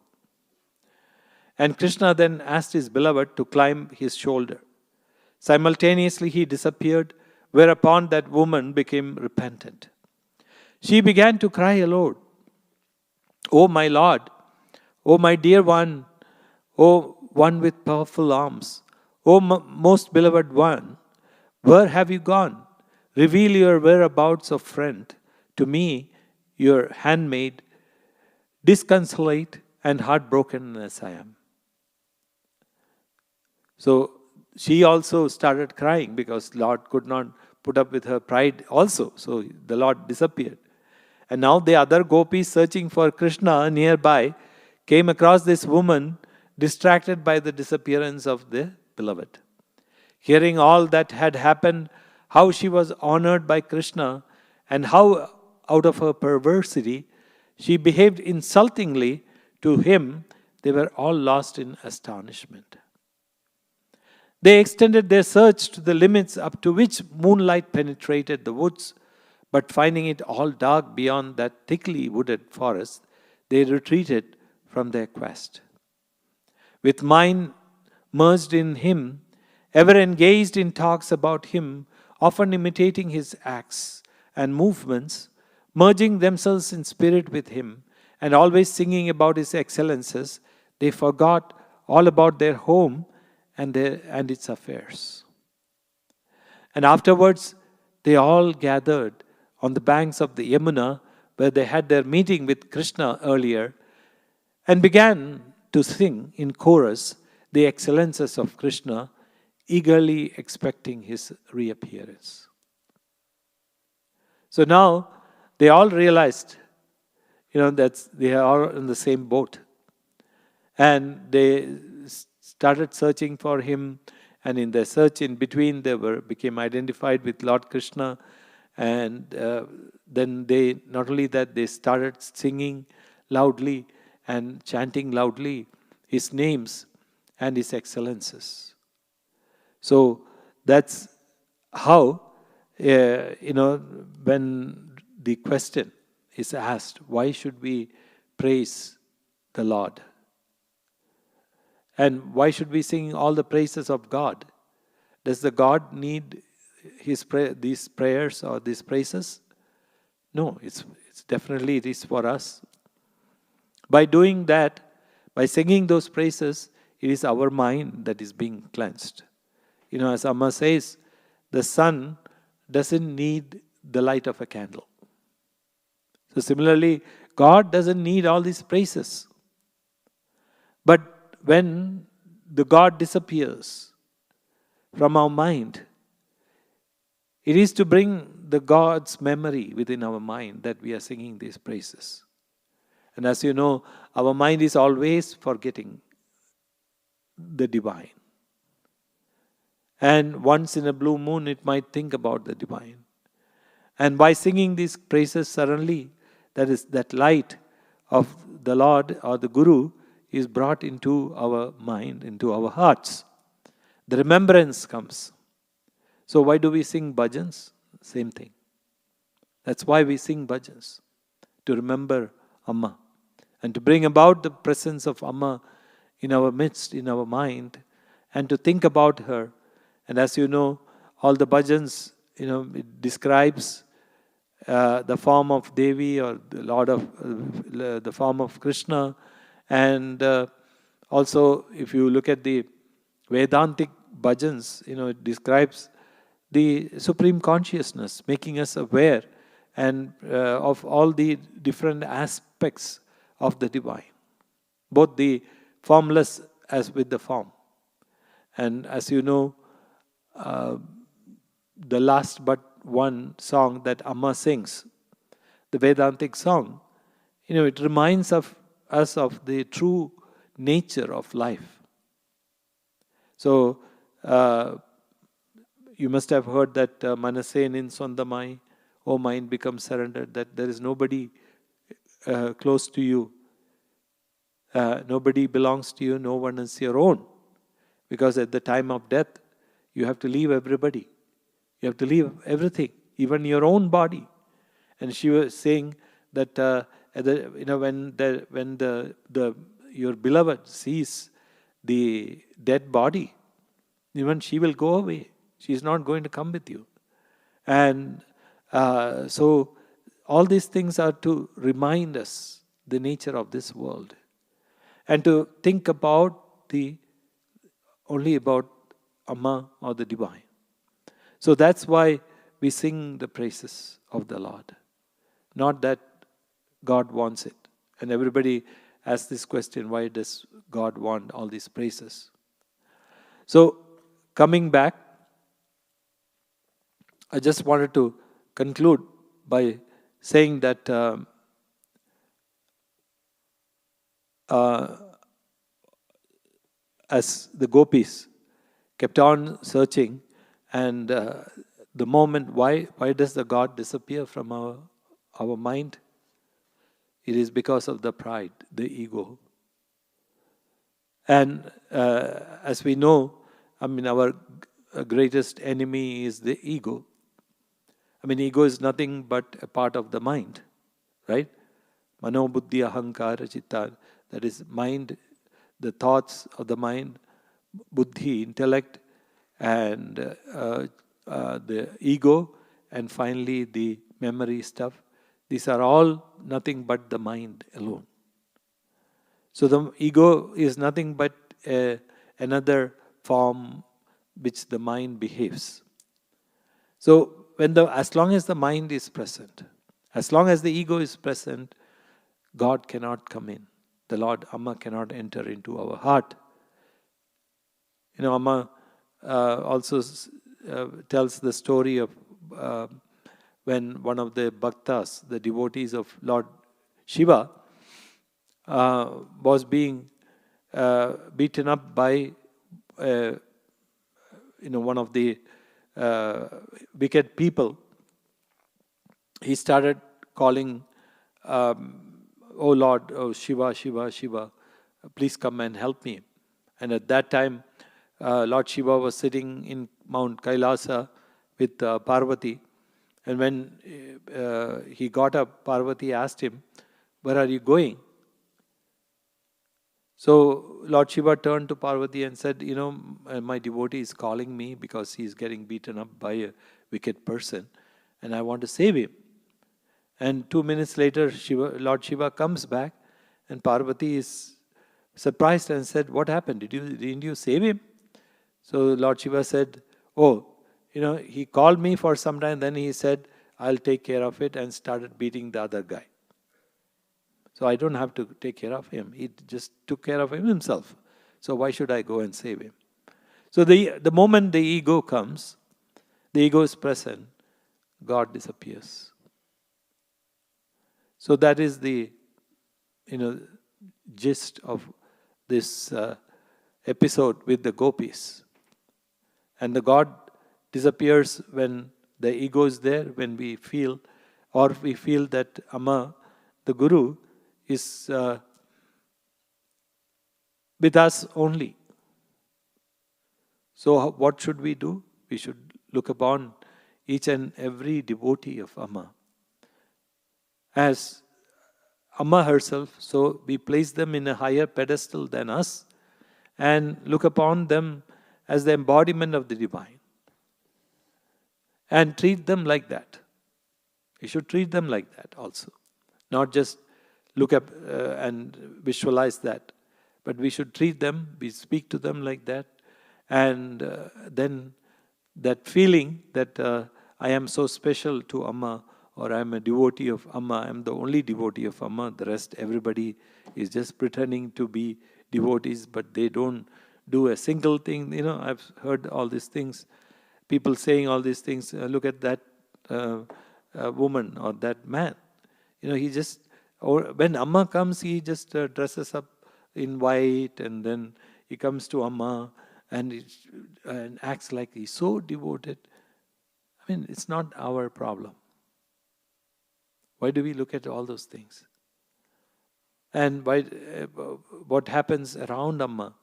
And Krishna then asked his beloved to climb his shoulder. Simultaneously he disappeared, whereupon that woman became repentant. She began to cry aloud, "O my Lord, O my dear one, O one with powerful arms, O most beloved one, where have you gone? Reveal your whereabouts of friend to me, your handmaid, disconsolate and heartbroken as I am." So she also started crying because Lord could not put up with her pride also. So the Lord disappeared. And now the other gopis searching for Krishna nearby came across this woman distracted by the disappearance of the beloved. Hearing all that had happened, how she was honored by Krishna, and how out of her perversity she behaved insultingly to him, they were all lost in astonishment. They extended their search to the limits up to which moonlight penetrated the woods, but finding it all dark beyond that thickly wooded forest, they retreated from their quest. With mind merged in him, ever engaged in talks about him, often imitating his acts and movements, Merging themselves in spirit with him and always singing about his excellences, they forgot all about their home and its affairs. And afterwards, they all gathered on the banks of the Yamuna, where they had their meeting with Krishna earlier, and began to sing in chorus the excellences of Krishna, eagerly expecting his reappearance. So now they all realized, that they are all in the same boat. And they started searching for him, and in their search in between, they became identified with Lord Krishna. And then they, not only that, they started singing loudly and chanting loudly his names and his excellences. So that's how, when the question is asked, why should we praise the Lord? And why should we sing all the praises of God? Does the God need these prayers or these praises? No, it's definitely it is for us. By doing that, by singing those praises, it is our mind that is being cleansed. As Amma says, the sun doesn't need the light of a candle. So similarly, God doesn't need all these praises. But when the God disappears from our mind, it is to bring the God's memory within our mind that we are singing these praises. And as you know, our mind is always forgetting the divine. And once in a blue moon, it might think about the divine. And by singing these praises, suddenly, that light of the Lord or the Guru is brought into our mind, into our hearts. The remembrance comes. So why do we sing bhajans? Same thing. That's why we sing bhajans. To remember Amma. And to bring about the presence of Amma in our midst, in our mind. And to think about her. And as you know, all the bhajans, it describes the form of Devi or the Lord of the form of Krishna. And also, if you look at the Vedantic bhajans, it describes the supreme consciousness, making us aware and of all the different aspects of the divine, both the formless as with the form. And as you know, the last but one song that Amma sings, the Vedantic song, it reminds us of the true nature of life. So, you must have heard that Manase nin Sondamai, O mind, become surrendered, that there is nobody close to you. Nobody belongs to you, no one is your own. Because at the time of death, you have to leave everybody. You have to leave everything, even your own body. And she was saying that when your beloved sees the dead body, even she will go away. She is not going to come with you. And so all these things are to remind us the nature of this world. And to think only about Amma or the divine. So that's why we sing the praises of the Lord. Not that God wants it. And everybody asks this question, why does God want all these praises? So, coming back, I just wanted to conclude by saying that as the gopis kept on searching, and the moment, why does the God disappear from our mind? It is because of the pride, the ego. And as we know, our greatest enemy is the ego. Ego is nothing but a part of the mind, right? Mano buddhi ahankara chitta, that is mind, the thoughts of the mind, buddhi, intellect, and the ego, and finally the memory stuff. These are all nothing but the mind alone. So the ego is nothing but another form which the mind behaves. So as long as the mind is present, as long as the ego is present, God cannot come in. The Lord Amma cannot enter into our heart. Amma also tells the story of when one of the bhaktas, the devotees of Lord Shiva, was being beaten up by one of the wicked people. He started calling, "Oh Lord, oh Shiva, Shiva, Shiva, please come and help me." And at that time, Lord Shiva was sitting in Mount Kailasa with Parvati. And when he got up, Parvati asked him, "Where are you going?" So Lord Shiva turned to Parvati and said, "My devotee is calling me because he is getting beaten up by a wicked person and I want to save him." And 2 minutes later, Lord Shiva comes back and Parvati is surprised and said, "What happened? Didn't you save him?" So Lord Shiva said, "Oh, he called me for some time, then he said, I'll take care of it," and started beating the other guy. So I don't have to take care of him. He just took care of him himself. So why should I go and save him? So the moment the ego comes, the ego is present, God disappears. So that is the gist of this episode with the gopis. And the God disappears when the ego is there, when we feel that Amma, the Guru, is with us only. So what should we do? We should look upon each and every devotee of Amma as Amma herself. So we place them in a higher pedestal than us and look upon them as the embodiment of the divine. And treat them like that. We should treat them like that also. Not just look up and visualize that. But we should treat them, we speak to them like that. And then that feeling that I am so special to Amma, or I am a devotee of Amma, I am the only devotee of Amma. The rest, everybody is just pretending to be devotees, but they don't do a single thing. I've heard all these things. People saying all these things. Look at that woman or that man. He just, or when Amma comes, he just dresses up in white, and then he comes to Amma and acts like he's so devoted. I mean, it's not our problem. Why do we look at all those things? And what happens around Amma?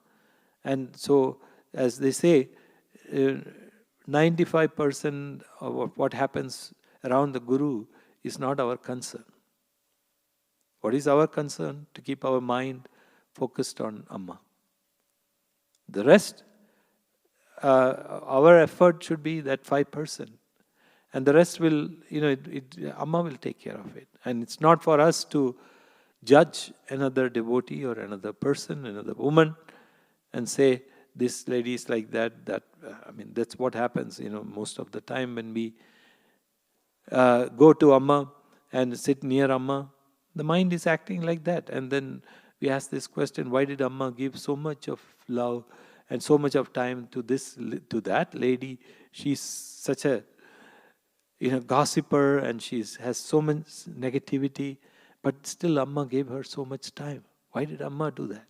And so, as they say, 95% of what happens around the Guru is not our concern. What is our concern? To keep our mind focused on Amma. The rest, our effort should be that 5%. And the rest will, Amma will take care of it. And it's not for us to judge another devotee or another person, another woman, and say, this lady is like that. That's what happens, most of the time when we go to Amma and sit near Amma, the mind is acting like that. And then we ask this question, why did Amma give so much of love and so much of time to that lady? She's such a gossiper, and she has so much negativity, but still Amma gave her so much time. Why did Amma do that?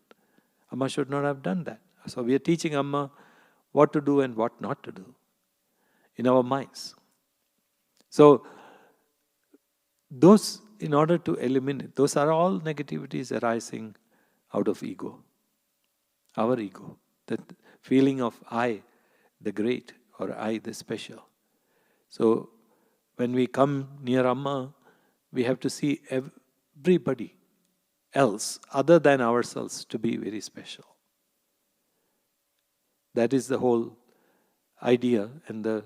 Amma should not have done that. So we are teaching Amma what to do and what not to do in our minds. So those, in order to eliminate, those are all negativities arising out of ego. Our ego. That feeling of I, the great, or I, the special. So when we come near Amma, we have to see everybody else other than ourselves to be very special. That is the whole idea and the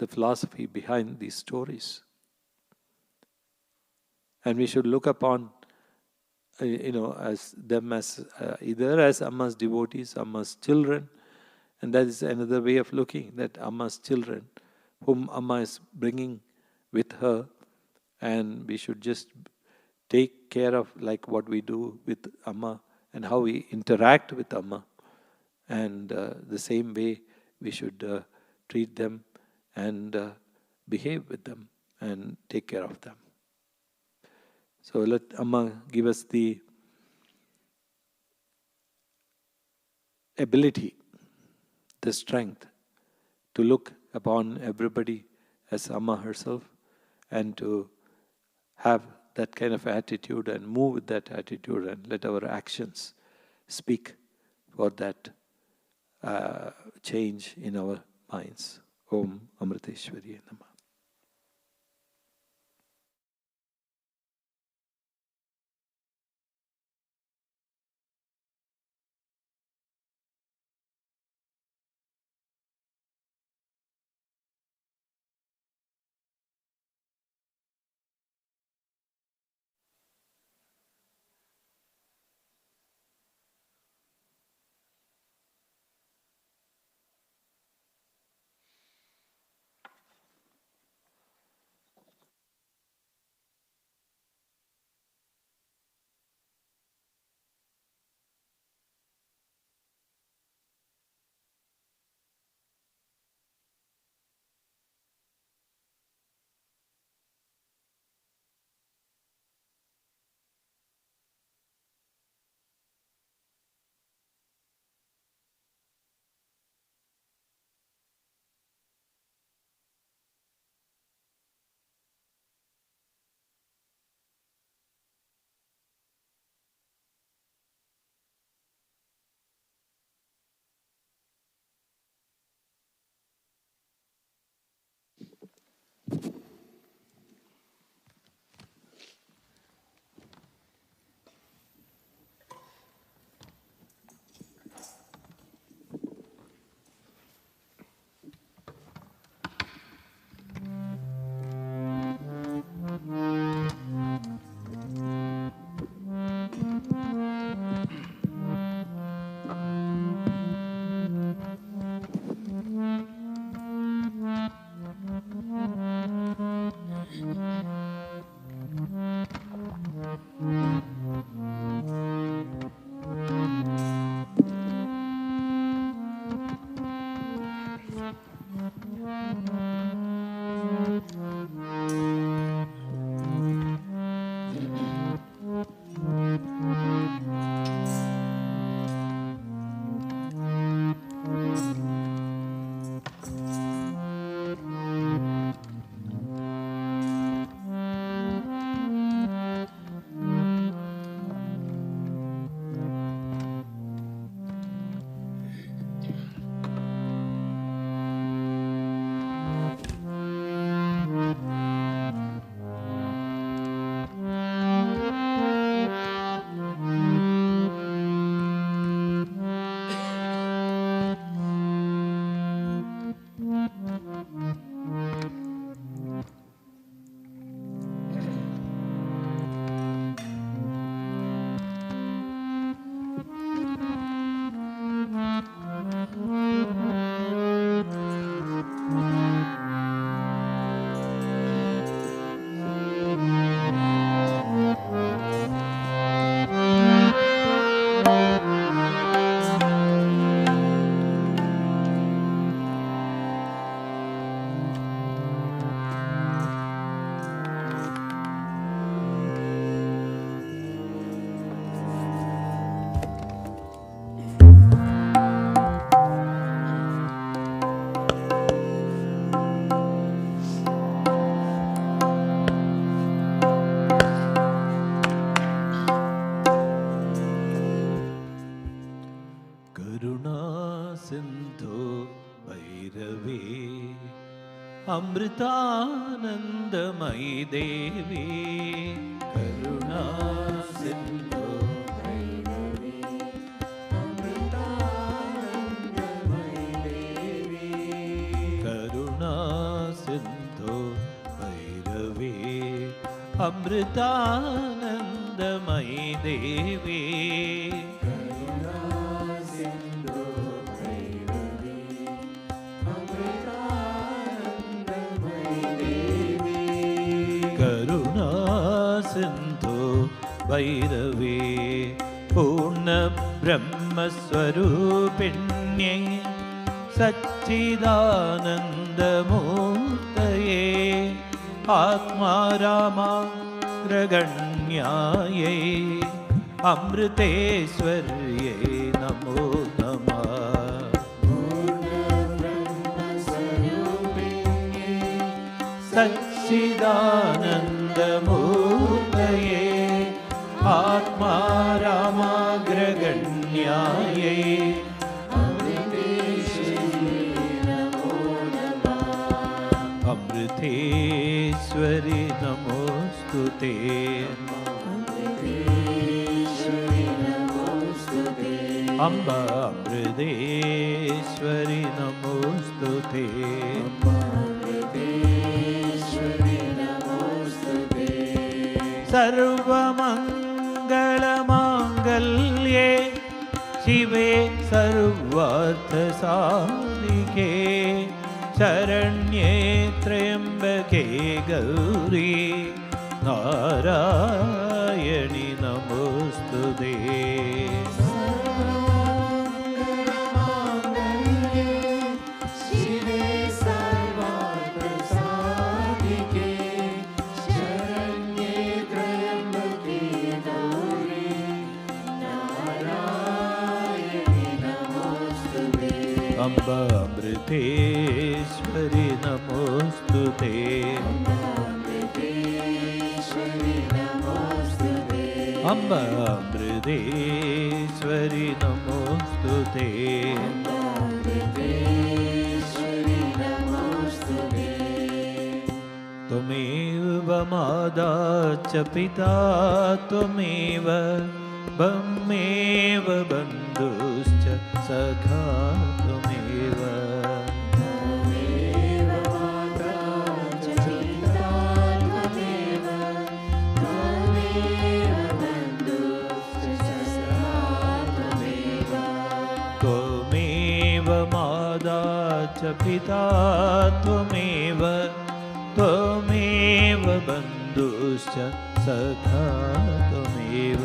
philosophy behind these stories. And we should look upon, as them as either as Amma's devotees, Amma's children, and that is another way of looking, that Amma's children, whom Amma is bringing with her, and we should just take care of like what we do with Amma and how we interact with Amma. And the same way we should treat them and behave with them and take care of them. So let Amma give us the ability, the strength to look upon everybody as Amma herself and to have that kind of attitude and move with that attitude, and let our actions speak for that change in our minds. Om Amriteshwari Namah. Amritanandamayi देवी करुणा सिंधु भैरवी अमृतानंदमयी देवी करुणा सिंधु भैरवी अमृतानन्दमयि देवी करुणा सिंधु भैरवी पूर्ण ब्रह्मस्वरूपिण्ये सच्चिदानन्दमूर्तये आत्मारामाग्रगण्यायै अमृतेश्वर्यै नमो नमः सच्चिदानन्दमूर्तये आत्मारामाग्रगण्यायै अमृतेश्वरि नमोस्तुते अम्ब अमृतेश्वरि नमोस्तुते सर्वमङ्गलमाङ्गल्ये शिवे सर्वार्थसाधिके शरण्ये त्र्यम्बके गौरी नारायणि नमोस्तुते अम्ब अमृतेश्वरि नमोस्तुते अम्ब अमृतेश्वरि नमोस्तुते त्वमेव माता च पिता त्वमेव त्वमेव बन्धुश्च सखा त्वमेव त्वमेव माता च पिता त्वमेव त्वमेव बन्धुश्च सखा त्वमेव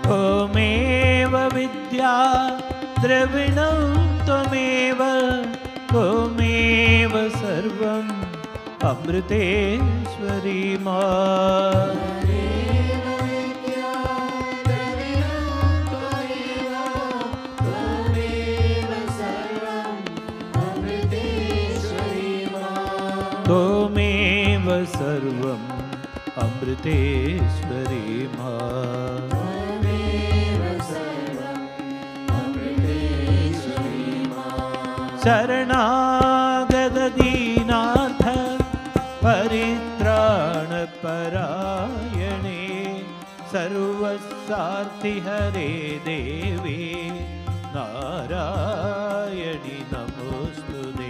त्वमेव विद्या द्रविणं त्वमेव त्वमेव सर्वम् अमृतेश्वरी मा त्वमेव सर्वम् अमृतेश्वरी मा शरणागत दीनार्थ परित्राणपरायणे सर्वसार्थि हरे देवी नारायणि नमोस्तुते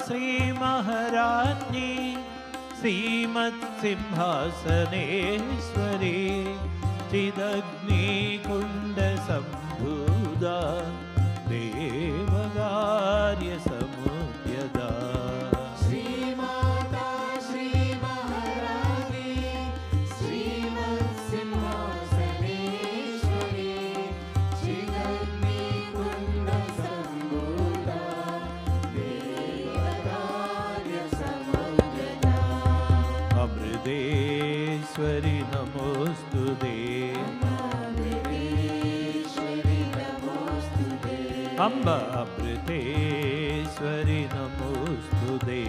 श्री महाराज्ञी श्रीमत्सिंहासनेश्वरी चिदग्निकुण्डसम्भूता देवकार्यसमुद्यता अमृतेश्वरि नमोस्तुते अम्ब अमृतेश्वरि नमोस्तुते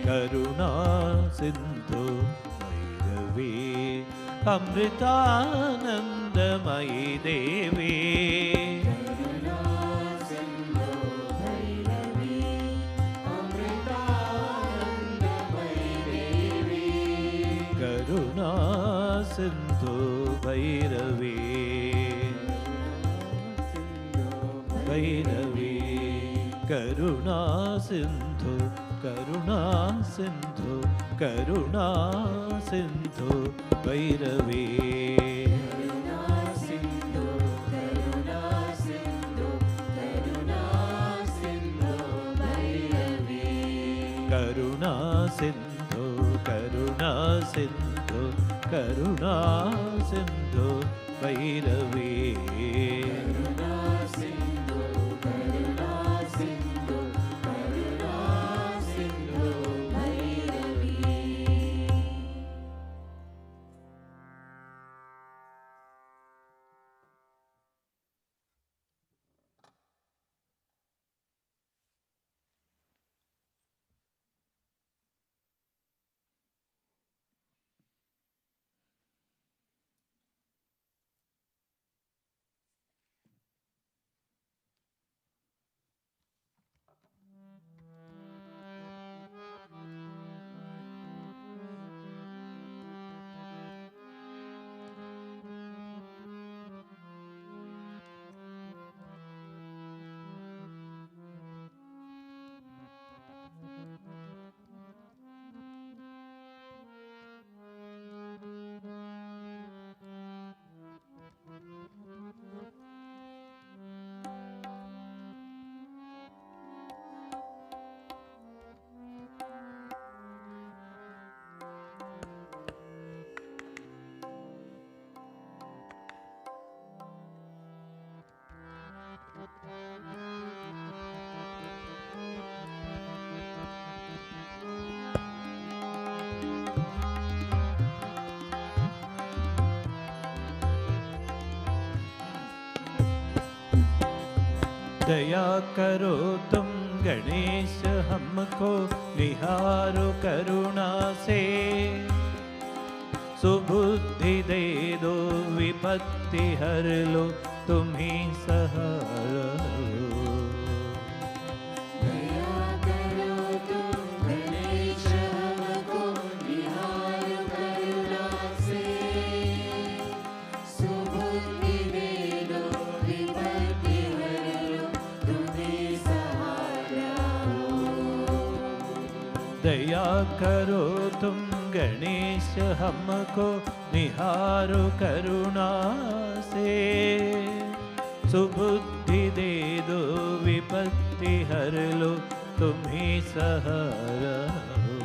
करुणा सिंधु भैरवी अमृतानंदमयी देवी करुणा सिंधु भैरवी भैरवी करुणा सिंधु करुणा सिंधु करुणा सिंधु भैरवी करुणा सिंधु करुणा सिंधु करुणा सिंधु भैरवी दया करो तुम गणेश हमको निहारो करुणा से सुबुद्धि दे दो विपत्ति हर लो तुम ही सहारा दया करो तुम गणेश हमको निहारो करुणा से सुबुद्धि दे दो विपत्ति हर लो तुम ही सहारा हो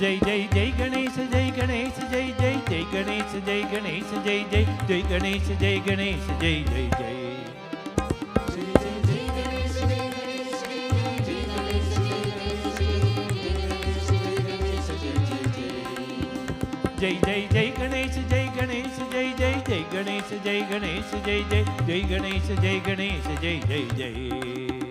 जय जय जय गणेश जय गणेश जय जय जय गणेश जय गणेश जय जय जय गणेश जय गणेश जय जय जय जय जय जय गणेश जय गणेश जय जय जय गणेश जय गणेश जय जय जय गणेश जय गणेश जय जय जय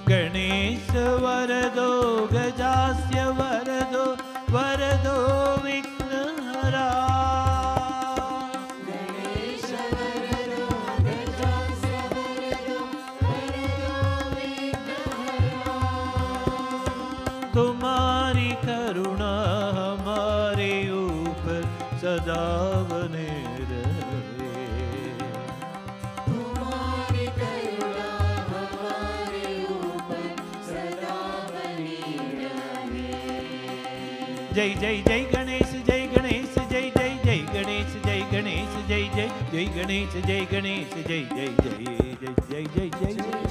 गणेश वरदो गजास्य वरदो विघ्नहरा गणेश वरदो गजास्य वरदो विघ्नहरा तुम्हारी करुणा हमारे ऊपर सदा बने जय जय जय गणेश जय गणेश जय जय जय गणेश जय गणेश जय जय जय गणेश जय गणेश जय जय जय जय जय जय जय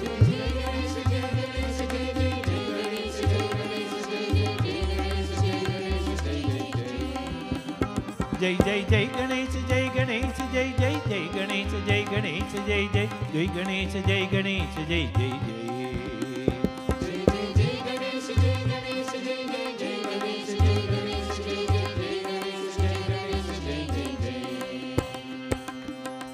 जय जय जय गणेश जय गणेश जय जय जय गणेश जय गणेश जय जय जय गणेश जय गणेश जय जय जय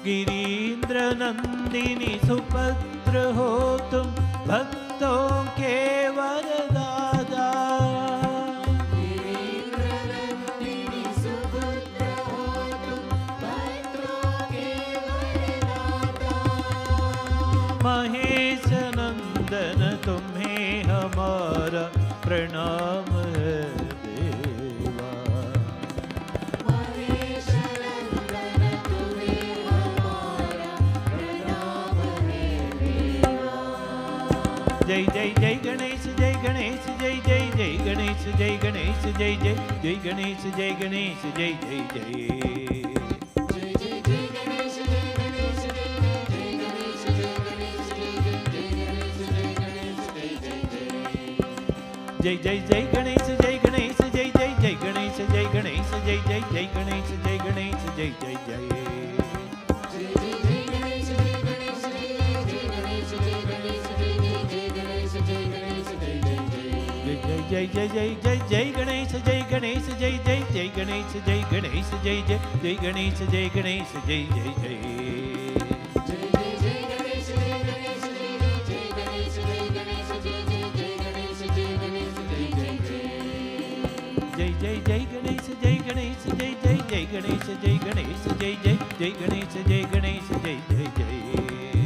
गिरीन्द्र नंदिनी सुपुत्र हो तुम भक्तों के वरदाता महेश नंदन तुम्हें हमारा प्रणाम है देवा महेश नंदन तुम्हें हमारा प्रणाम है देवा। जय जय जय गणेश जय गणेश जय जय जय गणेश जय गणेश जय जय जय गणेश जय गणेश जय जय जय जय जय जय गणेश जय गणेश जय जय जय गणेश जय गणेश जय जय जय गणेश जय गणेश जय जय जय जय जय जय जय जय गणेश जय गणेश जय जय जय गणेश जय गणेश जय जय जय गणेश जय गणेश जय जय जय जय जय जय गणेश जय गणेश जय जय जय गणेश जय गणेश जय जय जय गणेश जय गणेश जय जय जय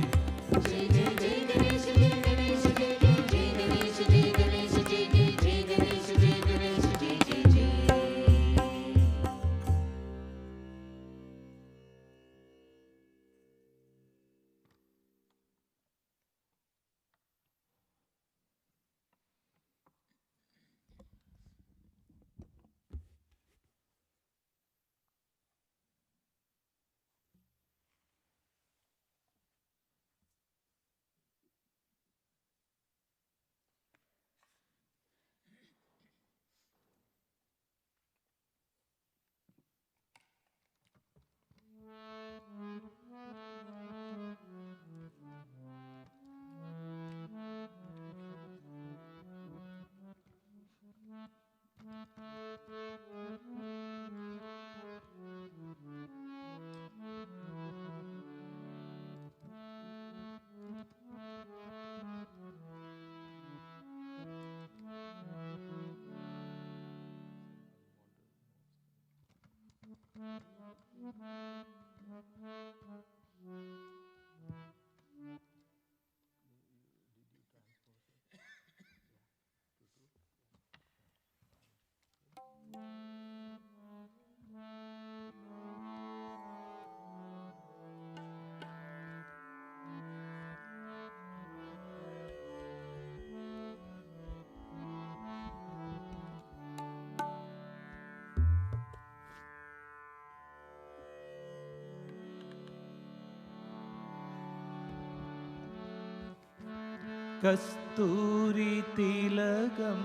कस्तूरी तिलकं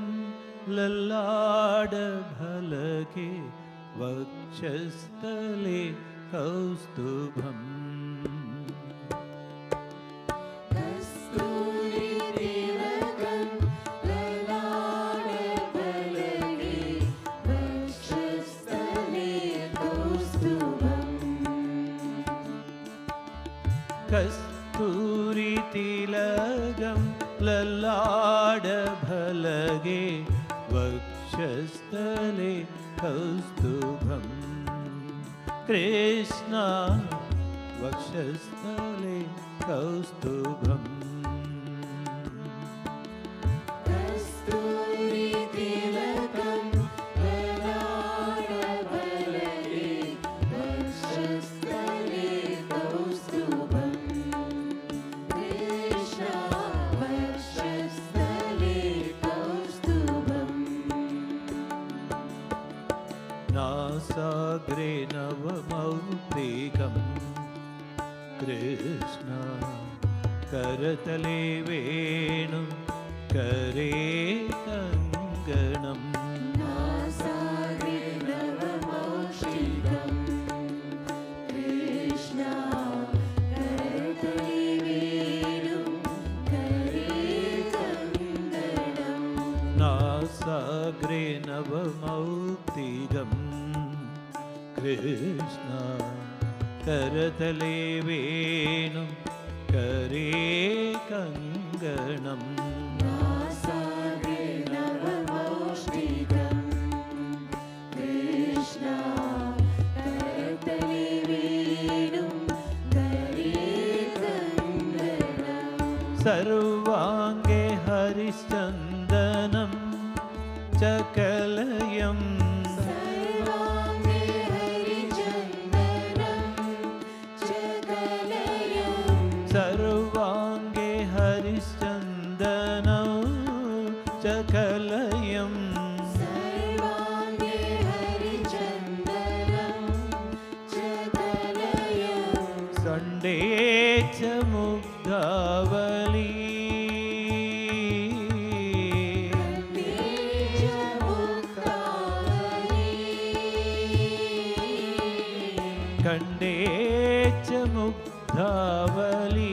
ललाड भलके वक्षस्थले कौस्तुभम् कस्तूरी तिलकं ललाटफलके वक्षस्थले कौस्तुभम् कस्तूरी तिलकं ललाड भलगे वक्षस्थले कौस्तुभम् कृष्ण वक्षस्थले कौस्तुभम् कस्तूरी तिलकं ललाटफलके वक्षस्थले कौस्तुभम् कृष्ण वक्षस्थले कौस्तुभम् नासाग्रे नवमौक्तिकम् कृष्ण करतले वेणुं करे कङ्गणम् नासाग्रे नवमौक्तिकम् कृष्ण करतले वेणुं करे कङ्गणम् नासाग्रे नवमौष्टिकम् कृष्ण करतले वेणुं करे कङ्गणम् सर्वाङ्गे हरिश्चन्दनं चकलयम् सर्वाङ्गे हरिचन्दनं चकलयम् सर्वाङ्गे हरिश्चन्दनं चकलयम् सर्वाङ्गे हरिचन्दनं चकलयम् सण्डे च मुग्धावली खण्डे च मुग्धावली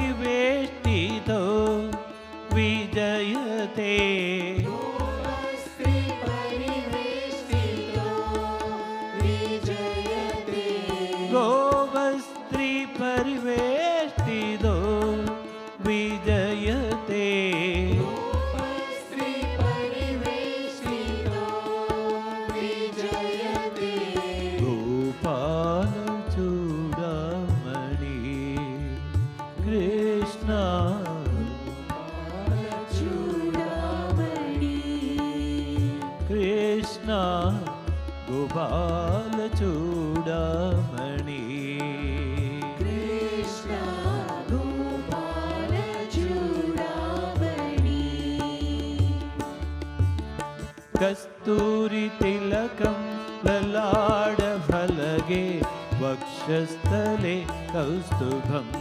गोवस्त्रिपरिवेष्टितो विजयते गोवस्त्रिपरिवेष्टितो विजयते गोपालचूडामणि कृष्ण कृष्ण गोपालचूडामणि कस्तूरितिलकं ललाटफलके वक्षस्थले कौस्तुभम्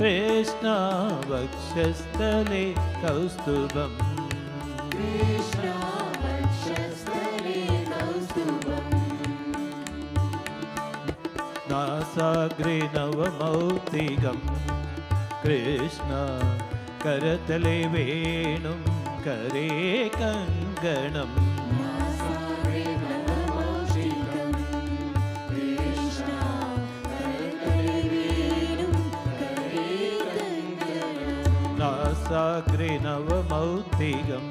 कृष्ण वक्षस्थले कौस्तुभम् नासाग्रे नवमौक्तिकम् कृष्ण करतले वेणुं करे कङ्गणम् नासाग्रे नवमौक्तिकम्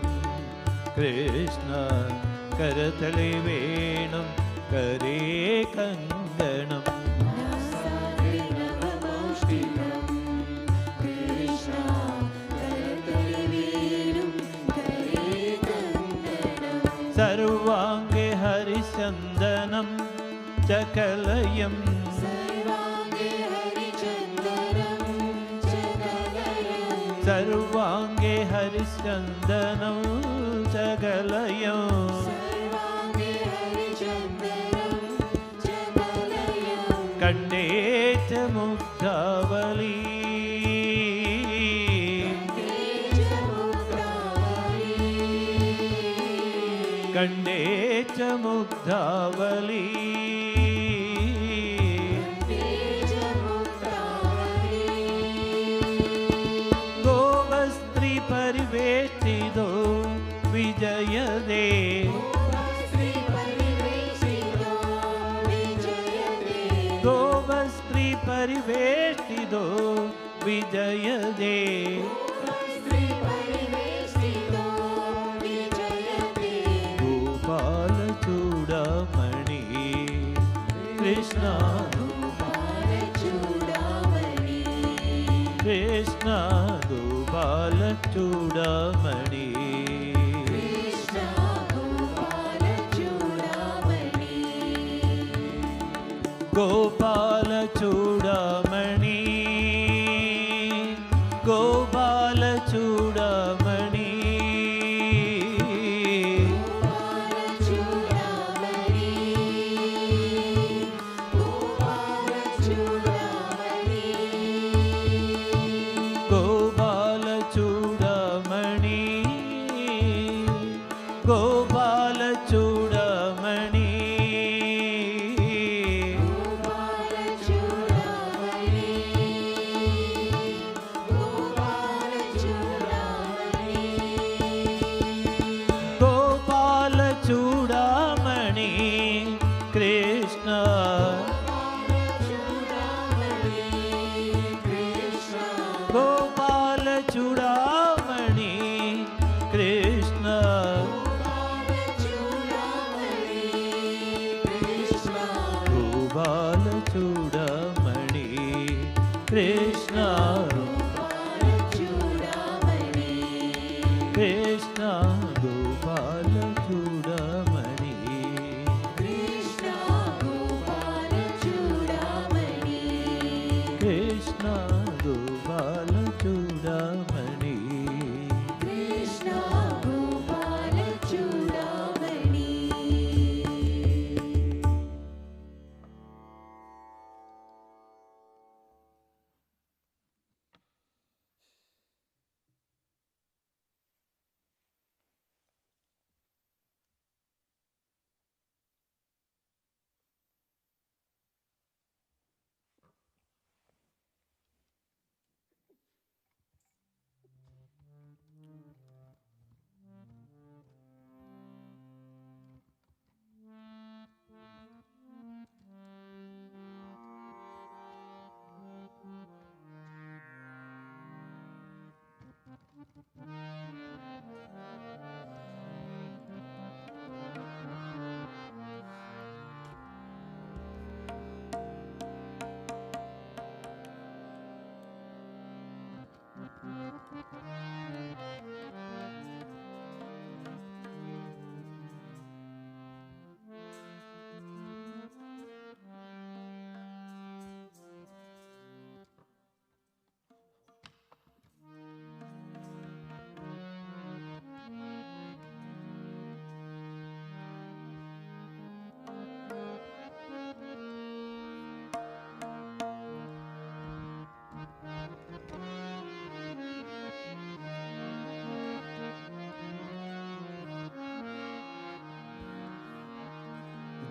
कृष्ण करतले वेणुं करे कङ्गणम् सर्वाङ्गे हरिचन्दनं चकलयम् सर्वाङ्गे हरिचन्दनं चकलयम् कण्डे च मुग्धावली कण्डे च मुग्धावली गोवस्त्रिपरिवेष्टितो विजयते गोवस्त्रिपरिवेष्टितो विजयते गोपालचूडामणि कृष्ण कृष्ण गोपालचूडामणि गोपालचूडामणि गोपालचूडामणि गोपालचूडामणि गोपाल चूड़मणि गोपाल चूड़मणि कृष्ण गोपाल चूड़मणि कृष्ण गोपाल चूड़मणि कृष्ण कृष्ण गोपाल चूड़मणि कृष्ण गोपाल चूड़मणि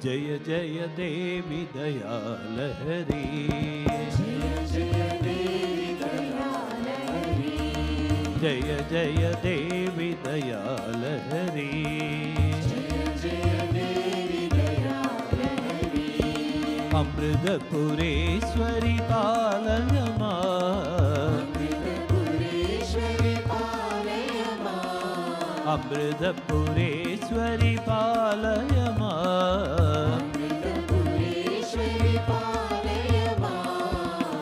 जय जय देवी दयाल हरि जय जय देवी दयाल हरि अमृतपुरेश्वरि पालय मां अमृतपुरेश्वरि पालय मां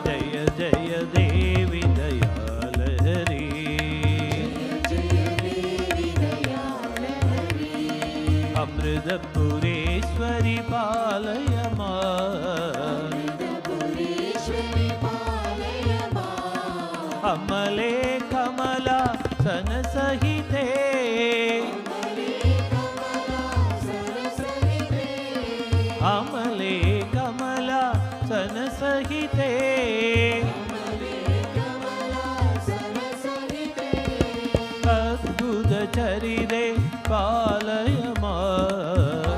जय जय देवी दयाल हरि अमृतपुरेश्वरि पालय मां अमले कमला सन सहिते अमले कमला सन सहिते अद्भुत चरिते पालय मां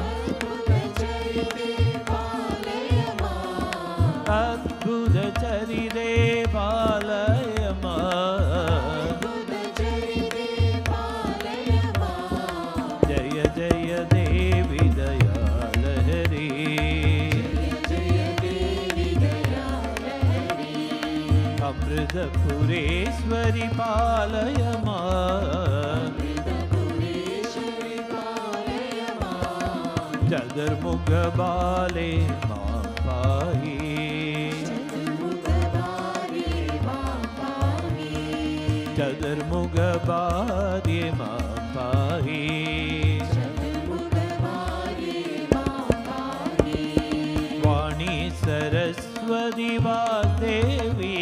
अद्भुत चरिते पालय मां जय जय देवी दयाल हरि अमृतपुरेश्वरि पालय मां चतुर्मुख बाले मां पाहि चतुर्मुख बाले मां पाहि वाणी सरस्वती वाग्देवी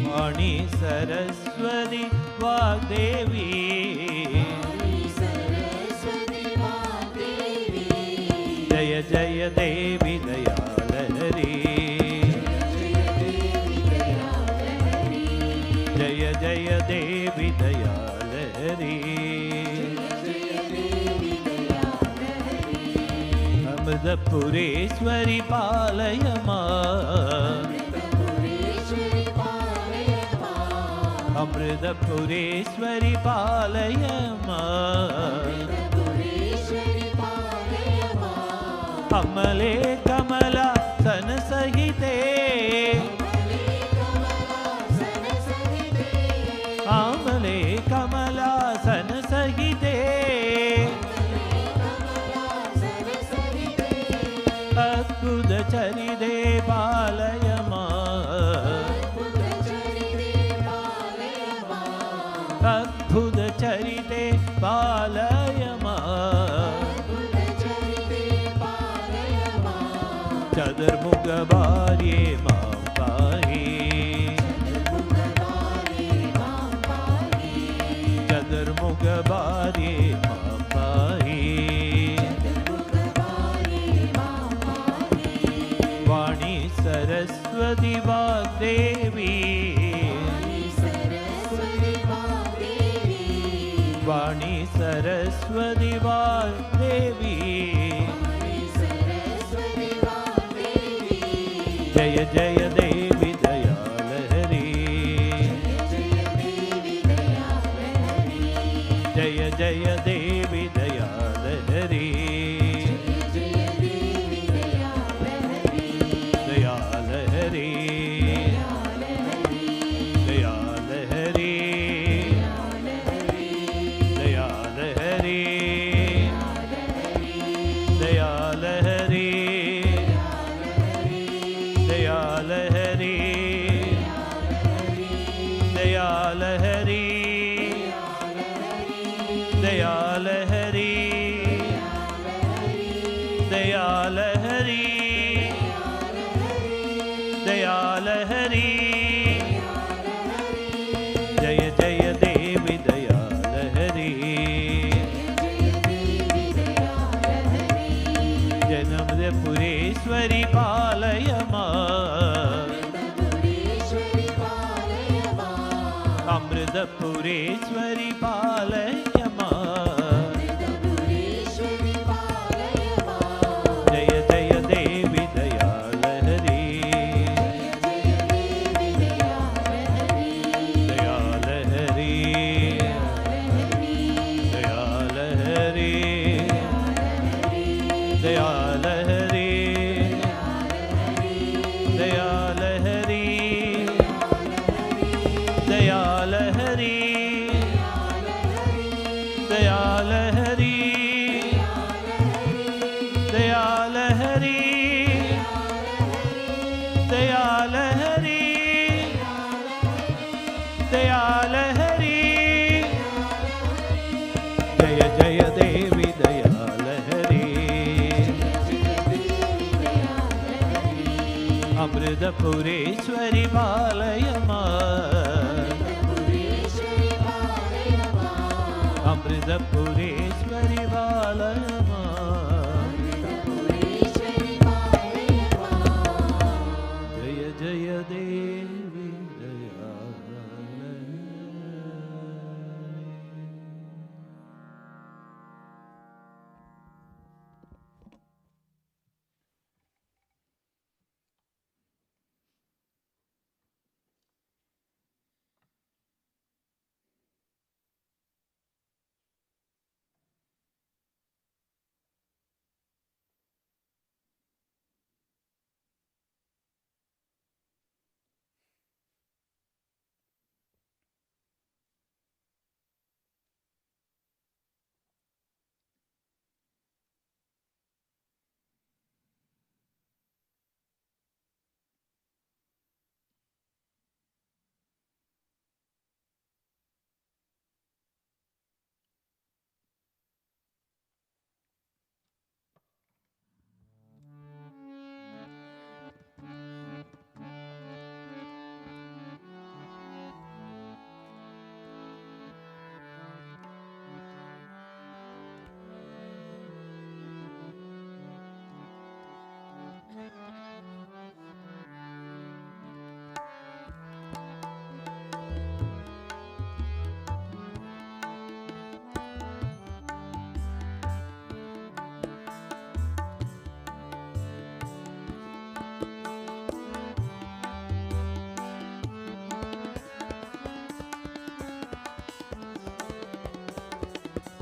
वाणी सरस्वती वाग्देवी जय जय देवी दयाल हरि जय जय देवी दयालहरी अमृतपुरेश्वरी पालय मां अमृतपुरेश्वरी पालय मां अमले कमला सन सहिते अमले कमला सन सहिते अद्भुत चरिते पालय अद्भुत चरिते पालय चतुर्मुख बार्ये मां पाहि चतुर्मुख बार्ये मां पाहि वाणी सरस्वती वाग्देवी वाणी सरस्वती वाग्देवी जय जय देवी दयालहरी जय जय देवी दयालहरी दयालहरी दयालहरी दयालहरी दयालहरी दयालहरी दयालहरी दयालहरी दयालहरी दयालहरी जय जय देवी दयालहरी जन्मपुरेश्वरी पालय अमृतपुरेश्वरी पालय जय जय देवी दयालहरी दयालहरी दयालहरी दयालहरी दयालहरी दयालहरी दयालहरी दयालहरी दयालहरी दयालहरी जय जय देवी दयालहरी अमृतपुरेश्वरी पालय अमृतपुरेश्वरी पालय जय जय देवी दयालहरी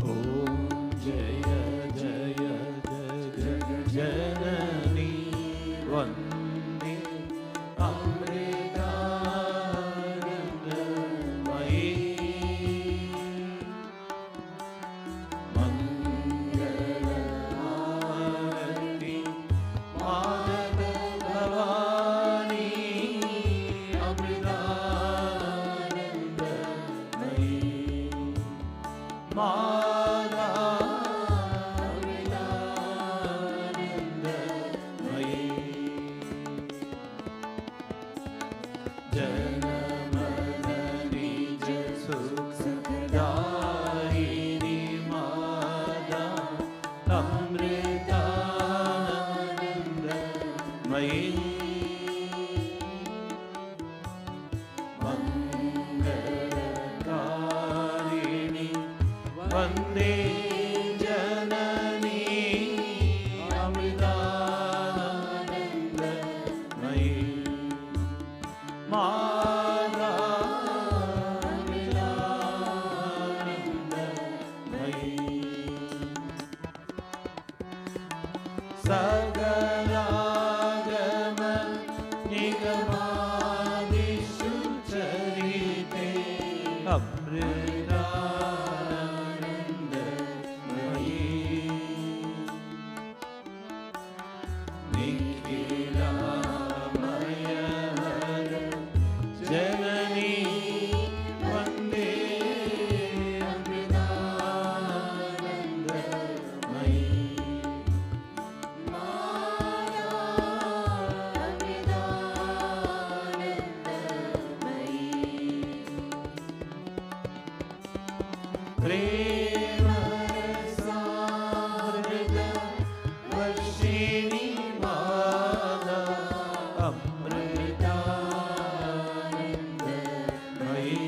जय जय जग जननी वन्दे अमृतानन्दमयी मंगलहारति माधव भवानी अमृतानन्दमयी माता अमृतानन्दमयी जनमदनिज सुखदायिनी माता अमृतानन्दमयी मंगलकारिणी वन्दे जननी अमृतानन्दमयी माता अमृतानन्दमयी सकलागम निगमादिषु चरिते अमृतानन्दमयी निखिलामय हर जननी वन्दे अमृतानन्दमयी प्रेम रसामृत वर्षिणी माता अमृतानन्दमयी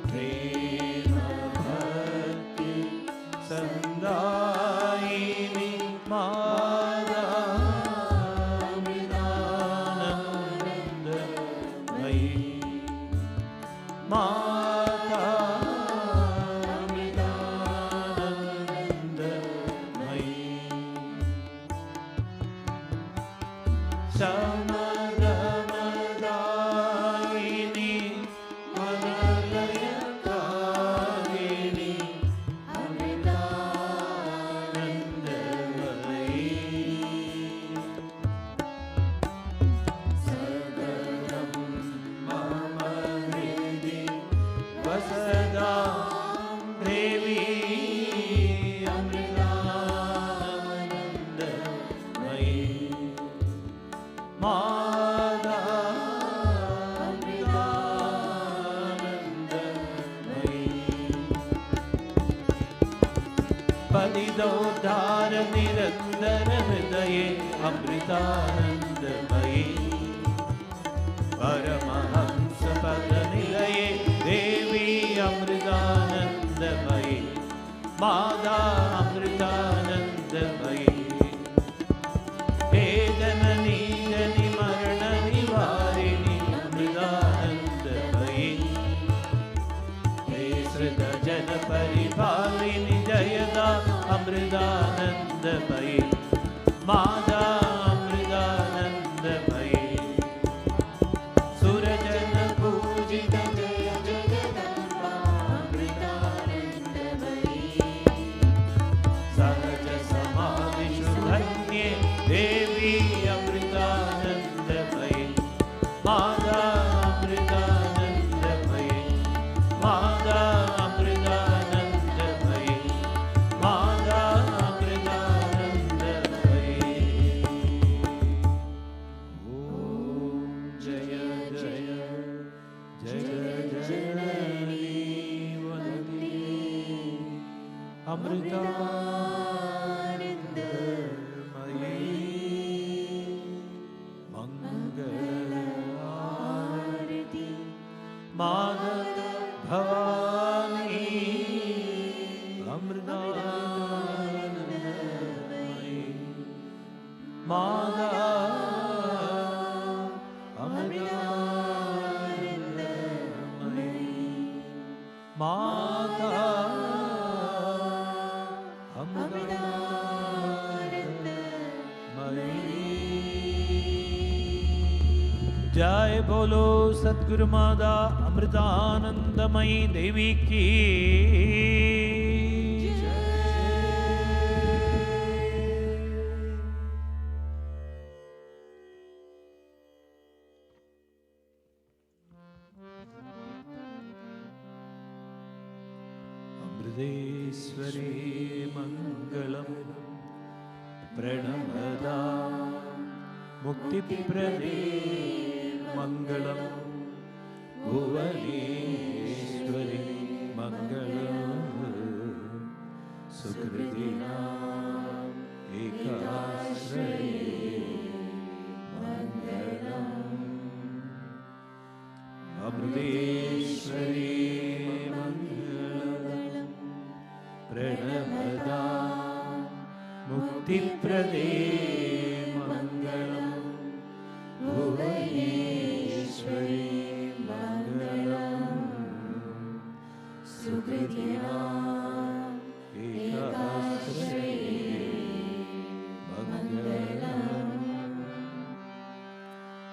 प्रेम भक्ति संदायिनी माता अमृतानन्दमयी माता अमृतानन्दमयी समदमदायिनी मनलयकारिणी अमृतानन्दमयी सदनं मम हृदि वसदा देवी अमृतानन्दमयी माता अमृतानन्दमयी पतितोद्धार निरन्तर हृदये अमृतानन्दमयी परमहंस पदनिलये देवी अमृतानन्दमयी माता अमृतानन्दमयी हे जननी जनि मरण निवारिणी अमृतानन्दमयी हे श्रुत जन परिपालिनी जयदा अमृतानन्दमयी माता अमृतानन्दमयी सुरजन पूजित जय जगदम्बा अमृतानन्दमयी सहज समाधिषु धन्ये देवी अमृतानन्दमयी माता अमृतानन्दमयी माता अमृतानन्दमयी माता अमृतानन्दमयी ॐ जय जय जय जननी वन्दे अमृतानन्दमयी मंगलहारति माधव भवानी अमृतानन्दमयी माता अमृतानन्दमयी जय बोलो सद्गुरु माता अमृतानंदमयी देवी की। अमृतेश्वरी मंगलम प्रणमदा मुक्तिप्रदे मंगलम भुवनेश्वरी मंगलम सुकृतिना एकाश्रये मंगलम। अमृतेश्वरी मंगलम प्रणमदा मुक्तिप्रदे मंगलम भुवनेश्वरी मंगलम सुकृतिना एकाश्रये मंगलम।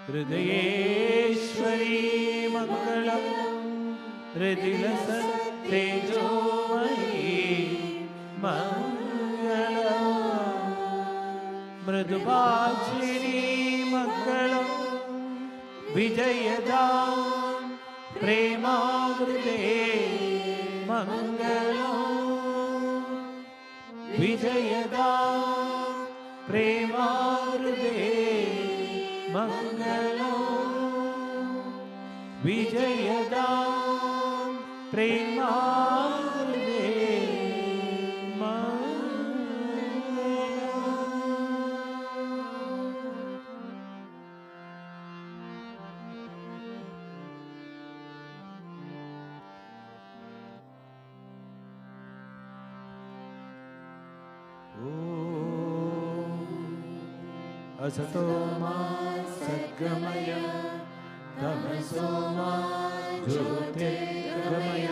हृदयेश्वरी मंगलम हृदिलसत्तेजोमयी मंगलम। मृदुभाषिणी मंगलम विजयदा प्रेमावृते मंगलम। विजयदा प्रेमावृते मंगलम। विजयदा प्रेमावृते असतो मा सद्गमय तमसो मा ज्योतिर्गमय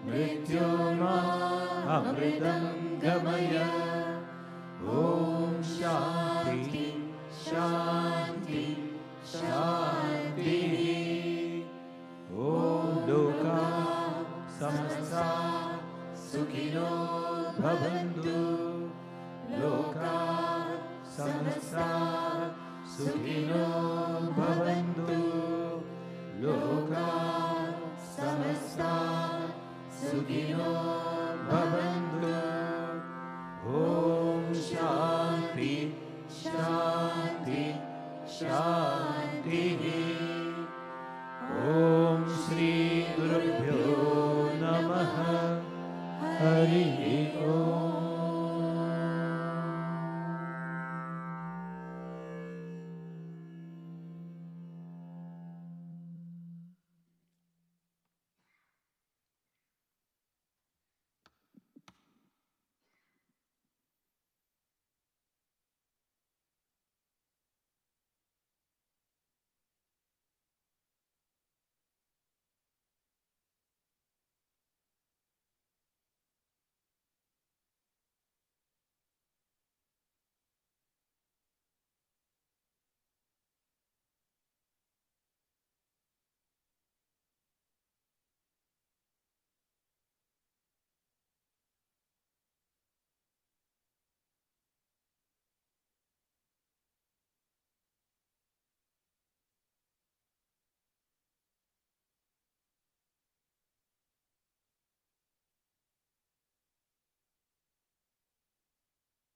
मृत्योर्मा अमृतं गमय। ॐ शान्ति शान्ति शान्तिः। ॐ लोका समस्ता सुखिनो भवन्तु। लोका समस्ता सुखिनो भवन्तु। लोका समस्ता सुखिनो भवन्तु। ॐ शान्ति शान्ति शान्तिः। ॐ श्री गुरुभ्यो नमः। हरिः ओम्।